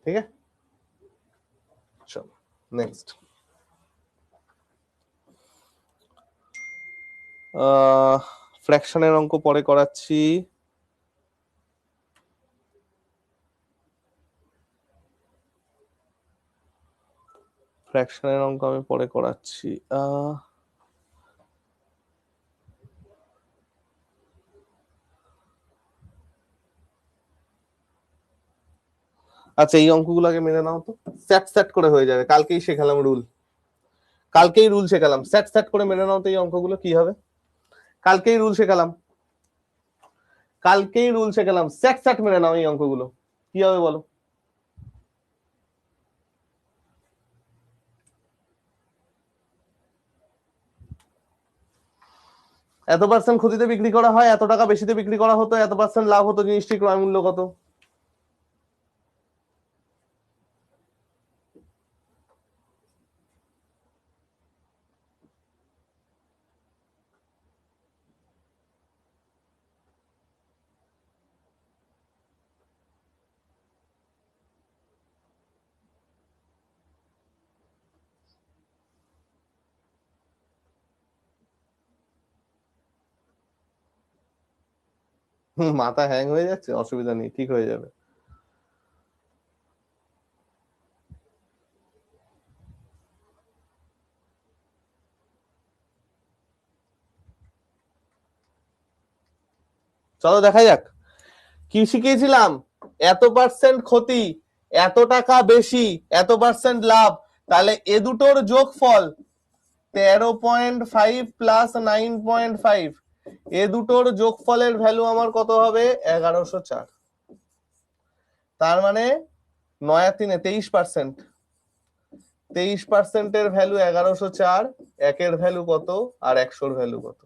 ঠিক আছে? চলো নেক্সট, ফ্র্যাকশনের অঙ্ক পরে করাচ্ছি। ফ্র্যাকশনের অঙ্ক আমি পরে করাচ্ছি। আচ্ছা এই অঙ্কগুলোকে মেনে নাও তো, স্যাট স্যাট করে হয়ে যাবে, কালকেই শেখালাম রুল, কালকেই রুল শেখালাম, স্যাট স্যাট করে মেনে নাও তো এই অঙ্কগুলো কি হবে, কালকেই রুল শেখালাম, কালকেই রুল শেখালাম, স্যাট স্যাট মেনে নাও এই অঙ্কগুলো কি হবে বলো। এত পার্সেন্ট ক্ষতিতে বিক্রি করা হয়, এত টাকা বেশিতে বিক্রি করা হতো, এত পার্সেন্ট লাভ হতো, জিনিসটি ক্রয় মূল্য কত। মাথা হ্যাং হয়ে যাচ্ছে, অসুবিধা নেই, ঠিক হয়ে যাবে। চলো দেখা যাক কি শিখিয়েছিলাম। এত পার্সেন্ট ক্ষতি, এত টাকা বেশি, এত পার্সেন্ট লাভ, তাহলে এ দুটোর যোগফল 13.5 প্লাস 9.5, এ দুটোর যোগফলের ভ্যালু আমার কত হবে? 1104। তার মানে 9 আর 3 23%, 23%-এর ভ্যালু 1104, একের ভ্যালু কত আর 100-র ভ্যালু কত?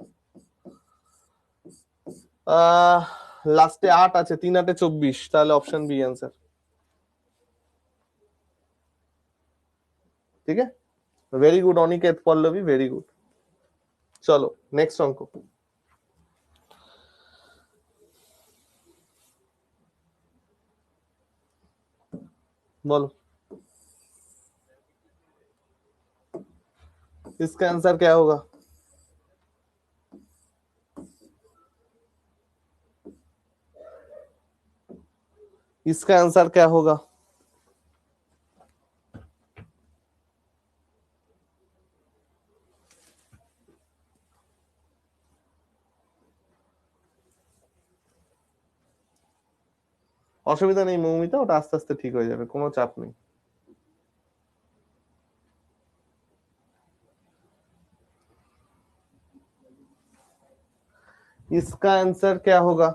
লাস্টে 8 আছে, 3 8 24, তাহলে অপশন বি অ্যান্সার। ঠিক আছে, very good Aniket Pallavi, very good. চলো নেক্সট অঙ্ক बोलो। इसका आंसर क्या होगा? इसका आंसर क्या होगा? অসুবিধা নেই মৌমিতা, ওটা আস্তে আস্তে ঠিক হয়ে যাবে, কোনো চাপ নেই। इसका आंसर क्या होगा?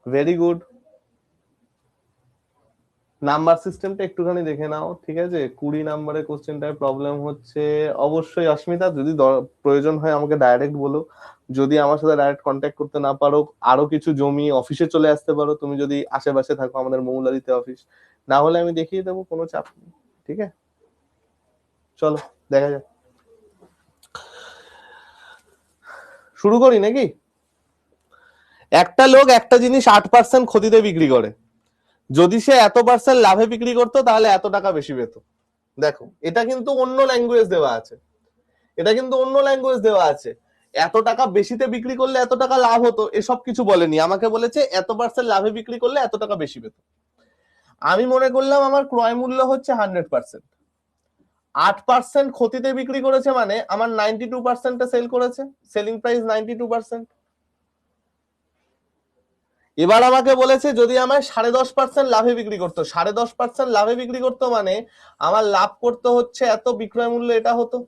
Very good. নাম্বার সিস্টেমটা একটুখানি দেখে নাও, ঠিক আছে? 20 নাম্বারের কোশ্চেনটায় প্রবলেম হচ্ছে। অবশ্যই অস্মিতা, যদি প্রয়োজন হয় আমাকে ডাইরেক্ট বলো, যদি আমার সাথে ডাইরেক্ট কন্ট্যাক্ট করতে না পারো, আরো কিছু জমি অফিসে চলে আসতে পারো, তুমি যদি আশেপাশে থাকো আমাদের মৌলারিতে অফিস, না হলে আমি দেখিয়ে দেবো, কোনো চাপ নেই। ঠিক আছে, চলো দেখা যাক, শুরু করি নাকি? একটা লোক একটা জিনিস 8% ক্ষতিতে বিক্রি করে, যদি সে এত পার্সেন্ট লাভে বিক্রি করতো তাহলে এত টাকা বেশি পেত। দেখো এটা কিন্তু অন্য ল্যাঙ্গুয়েজ দেওয়া আছে, এটা কিন্তু অন্য ল্যাঙ্গুয়েজ দেওয়া আছে। এত টাকা বেশিতে বিক্রি করলে এত টাকা লাভ হতো এসব কিছু বলেনি, আমাকে বলেছে এত পার্সেন্ট লাভে বিক্রি করলে এত টাকা বেশি পেত। আমি মনে করলাম আমার ক্রয় মূল্য হচ্ছে 100%, 8% ক্ষতিতে বিক্রি করেছে মানে আমার 92%-এ সেল করেছে, সেলিং প্রাইস 92%। এবার আমাকে বলেছে যদি আমার 10.5% লাভে বিক্রি করতো, 10.5% লাভে বিক্রি করতো মানে আমার লাভ করতে হচ্ছে এত, বিক্রয় মূল্য এটা হতো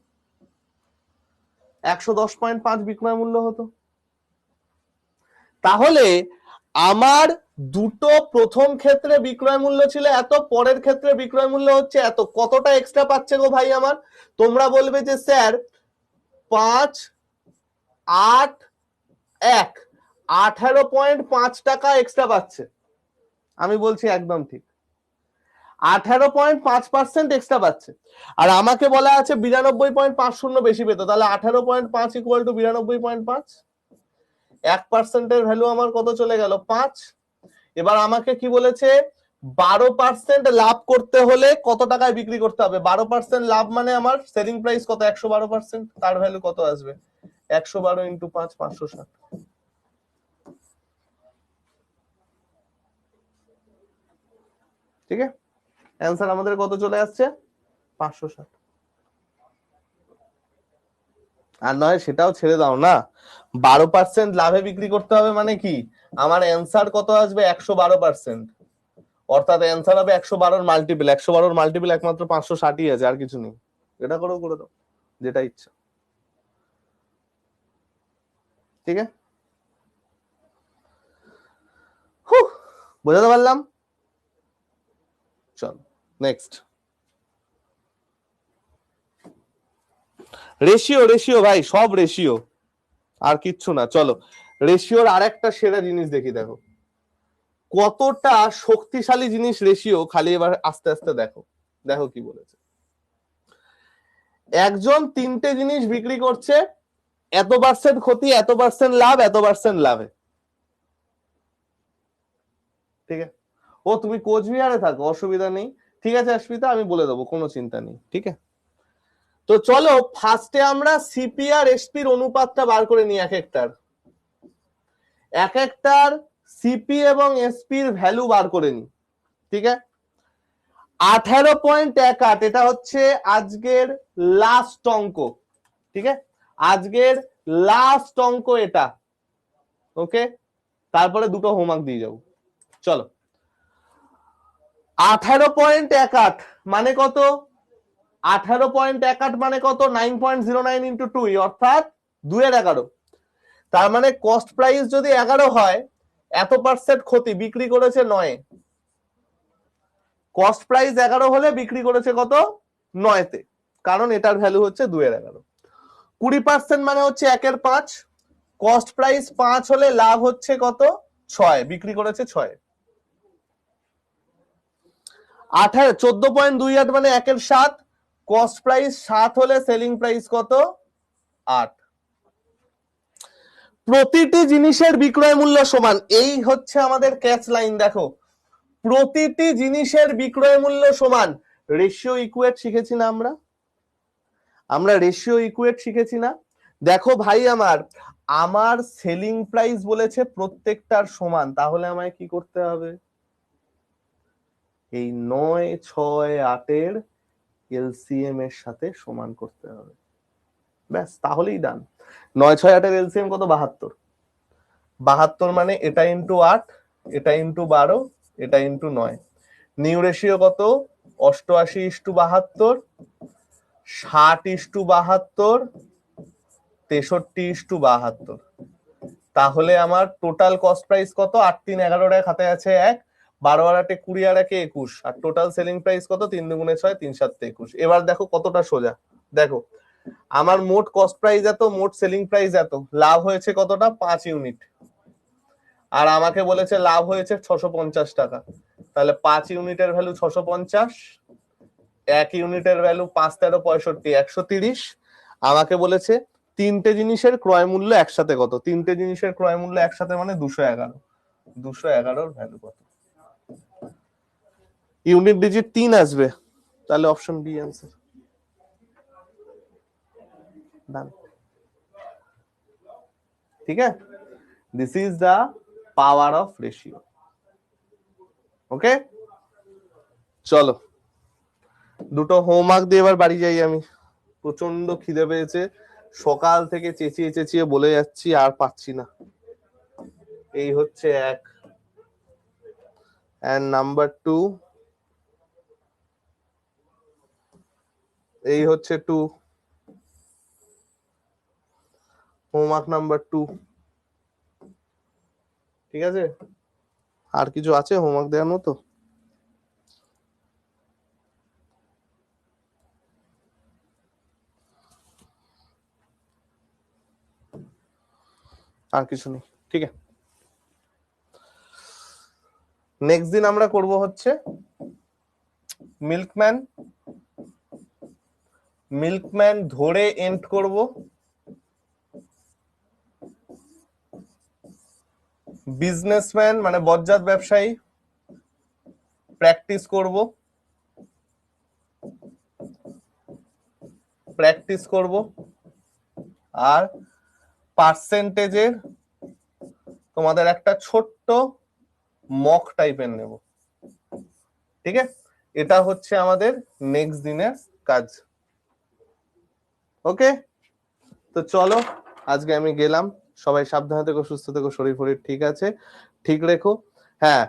110.5 বিক্রয় মূল্য হতো। তাহলে আমার দুটো প্রথম ক্ষেত্রে বিক্রয় মূল্য ছিল এত, পরের ক্ষেত্রে বিক্রয় মূল্য হচ্ছে এত, কতটা এক্সট্রা পাচ্ছে গো ভাই আমার? তোমরা বলবে যে স্যার 5 8 1 18.5 টাকা এক্সট্রা পাচ্ছে। আমি বলছি একদম ঠিক, 18.5% এক্সট্রা পাচ্ছে। আর আমাকে বলা আছে 92.50 বেশি পেতো, তাহলে 18.5 ইকুয়াল টু 92.5, 1%-এর ভ্যালু আমার কত চলে গেল? 5। এবার আমাকে কি বলেছে? 12% লাভ করতে হলে কত টাকায় বিক্রি করতে হবে? 12% লাভ মানে আমার সেলিং প্রাইস কত? 112%, তার ভ্যালু কত আসবে? 112 ইন্টু 5, 560। ঠিক আছে, অ্যান্সার আমাদের কত চলে আসছে? 560। আর নয় সেটাও ছেড়ে দাও না, 12% লাভে বিক্রি করতে হবে মানে কি আমার অ্যান্সার কত আসবে? 112%, অর্থাৎ অ্যান্সার হবে 112-র মাল্টিপল। 112-র মাল্টিপল একমাত্র 560-ই আছে, আর কিছু নেই। এটা করেও করে দাও, যেটা ইচ্ছা। ঠিক আছে, বোঝাতে পারলাম? চল নেক্সট। রেশিও, রেশিও ভাই, সব রেশিও, আর কিচ্ছু না। চলো রেশিওর আরেকটা সেরা জিনিস দেখি, দেখো কতটা শক্তিশালী জিনিস রেশিও, খালি এবার আস্তে আস্তে দেখো। দেখো কি বলেছে, একজন তিনটে জিনিস বিক্রি করছে, এত পার্সেন্ট ক্ষতি, এত পার্সেন্ট লাভ, এত পার্সেন্ট লাভে। ঠিক আছে, ও তুমি কোচবিহারে থাকো, অসুবিধা নেই, ঠিক আছে অস্মিতা, আমি বলে দেবো, কোনো চিন্তা নেই। ঠিক আছে, তো চলো ফার্স্টে আমরা সিপি আর এসপির অনুপাতটা বার করে নিই এক একটার সিপি এবং এসপির ভ্যালু বার করে নিই। ঠিক আছে, 18.18 এটা হচ্ছে আজকের লাস্ট অঙ্ক। ঠিক আছে, আজকের লাস্ট অঙ্ক এটা। ওকে, তারপরে দুটো হোমওয়ার্ক দিয়ে যাবো। চলো, 18.18 মানে কত? 18.18 মানে কত? 9.09 ইন্টু 2, অর্থাৎ 2/11। তার মানে কস্ট প্রাইস যদি 11 হয়, এত পার্সেন্ট ক্ষতি, বিক্রি করেছে 9। কস্ট প্রাইস 11 হলে বিক্রি করেছে কত? 9-তে, কারণ এটার ভ্যালু হচ্ছে 2/11। 20% মানে হচ্ছে 1/5। কস্ট প্রাইস 5 হলে লাভ হচ্ছে কত? 6, বিক্রি করেছে 6। 14.28 মানে 1/7। কস্ট প্রাইস 7 হলে সেলিং প্রাইস কত? 8। প্রতিটি জিনিসের বিক্রয় মূল্য সমান, এই হচ্ছে আমাদের ক্যাচ লাইন। দেখো, প্রতিটি জিনিসের বিক্রয় মূল্য সমান। রেশিও ইকুয়েট শিখেছি না আমরা রেশিও ইকুয়েট শিখেছি না? দেখো ভাই আমার, আমার সেলিং প্রাইস বলেছে প্রত্যেকটার সমান, তাহলে আমায় কি করতে হবে? এই 9, 6, 8-এর এলসিএম এর সাথে সমান করতে হবে, ব্যাস, তাহলেই ডান। 9, 6, 8-এর এলসিএম কত? 72। 72 মানে এটা ইন্টু 8, এটা ইন্টু 12, এটা ইন্টু 9। নিউ রেশিও কত? 88:72, 60:72, 63:72। তাহলে আমার টোটাল কস্ট প্রাইস কত? 8 3 11 খাতে আছে 1, 12 আর 8 20 আর 1 21, আর টোটাল সেলিং প্রাইস কত? 3 2 6 3 7 21। এবার দেখো কতটা সোজা। দেখো, আমার মোট কস্ট প্রাইস এত, মোট সেলিং প্রাইস এত, লাভ হয়েছে কতটা? 5 ইউনিট, আর আমাকে বলেছে লাভ হয়েছে 650 টাকা। তাহলে 5 ইউনিটের ভ্যালু 650, 1 ইউনিটের ভ্যালু 5 13 65 130। আমাকে বলেছে তিনটে জিনিসের ক্রয় মূল্য একসাথে কত? তিনটে জিনিসের ক্রয় মূল্য একসাথে মানে 211। 211-র ভ্যালু কত? ইউনিট ডিজিট 3 আসবে, তাহলে অপশন বি आंसर। ডান। ঠিক আছে, this is the power of ratio. Okay, চলো দুটো হোমওয়ার্ক দিয়ে এবার বাড়ি যাই। আমি প্রচন্ড খিদে পেয়েছে, সকাল থেকে চেঁচিয়ে চেঁচিয়ে বলে যাচ্ছি, আর পাচ্ছি না। এই হচ্ছে 1, and নাম্বার 2, এই হচ্ছে 2, হোমওয়ার্ক নাম্বার 2। ঠিক আছে, আর কিছু আছে হোমওয়ার্ক দেওয়ার মতো? আর কিছু নেই। ঠিক আছে, নেক্সট দিন আমরা করব হচ্ছে মিল্কম্যান। মিল্কম্যান ধরে এন্ড করব, বিজনেসম্যান মানে বজ্জাত ব্যবসায়ী প্র্যাকটিস করব, আর পার্সেন্টেজের তোমাদের একটা ছোট্ট মক টাইপের নেব। ঠিক আছে, এটা হচ্ছে আমাদের নেক্সট দিনের কাজ। ওকে, তো চলো আজকে আমি গেলাম। সবাই সাবধানে থেকো, সুস্থ থেকো, শরীর ফরীর ঠিক আছে, ঠিক রেখো। হ্যাঁ,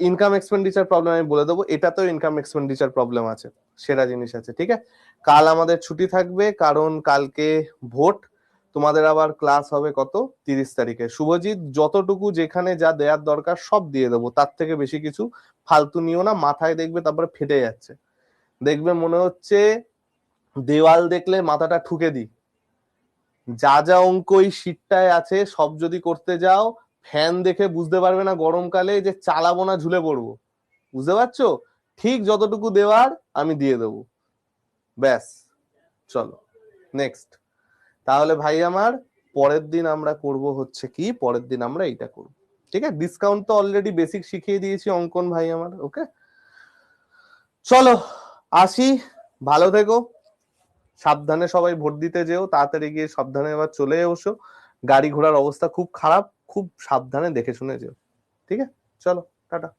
ইনকাম এক্সপেন্ডিচার প্রবলেম আমি বলে দেবো, এটাতেও ইনকাম এক্সপেন্ডিচার প্রবলেম আছে, সেরা জিনিস আছে। ঠিক আছে, কাল আমাদের ছুটি থাকবে, কারণ কালকে ভোট। তোমাদের আবার ক্লাস হবে কত? 30 তারিখে। শুভজিৎ, যতটুকু যেখানে যা দেওয়ার দরকার সব দিয়ে দেবো, তার থেকে বেশি কিছু ফালতু নিও না। মাথায় দেখবে তারপরে ফেটে যাচ্ছে, দেখবে মনে হচ্ছে দেওয়াল দেখলে মাথাটা ঠুকে দিই। যা যা অঙ্ক এই শীটটায় আছে সব যদি করতে যাও ফ্যান দেখে বুঝতে পারবে না গরমকালে যে চালাবো না ঝুলে পড়বো, বুঝতে পারছো? ঠিক যতটুকু দেওয়ার আমি দিয়ে দেবো, ব্যাস। চলো নেক্সট। তাহলে ভাই আমার পরের দিন আমরা করব হচ্ছে কি, পরের দিন আমরা এইটা করব, ঠিক আছে? ডিসকাউন্ট তো অলরেডি বেসিক শিখিয়ে দিয়েছি অঙ্কন ভাই আমার, ওকে? চলো আসি, ভালো থেকো, সাবধানে সবাই ভোট দিতে যেও, তাড়াতাড়ি গিয়ে সাবধানে এবার চলে এসো। গাড়ি ঘোড়ার অবস্থা খুব খারাপ, খুব সাবধানে দেখে শুনে যেও, ঠিক আছে? চলো টাটা।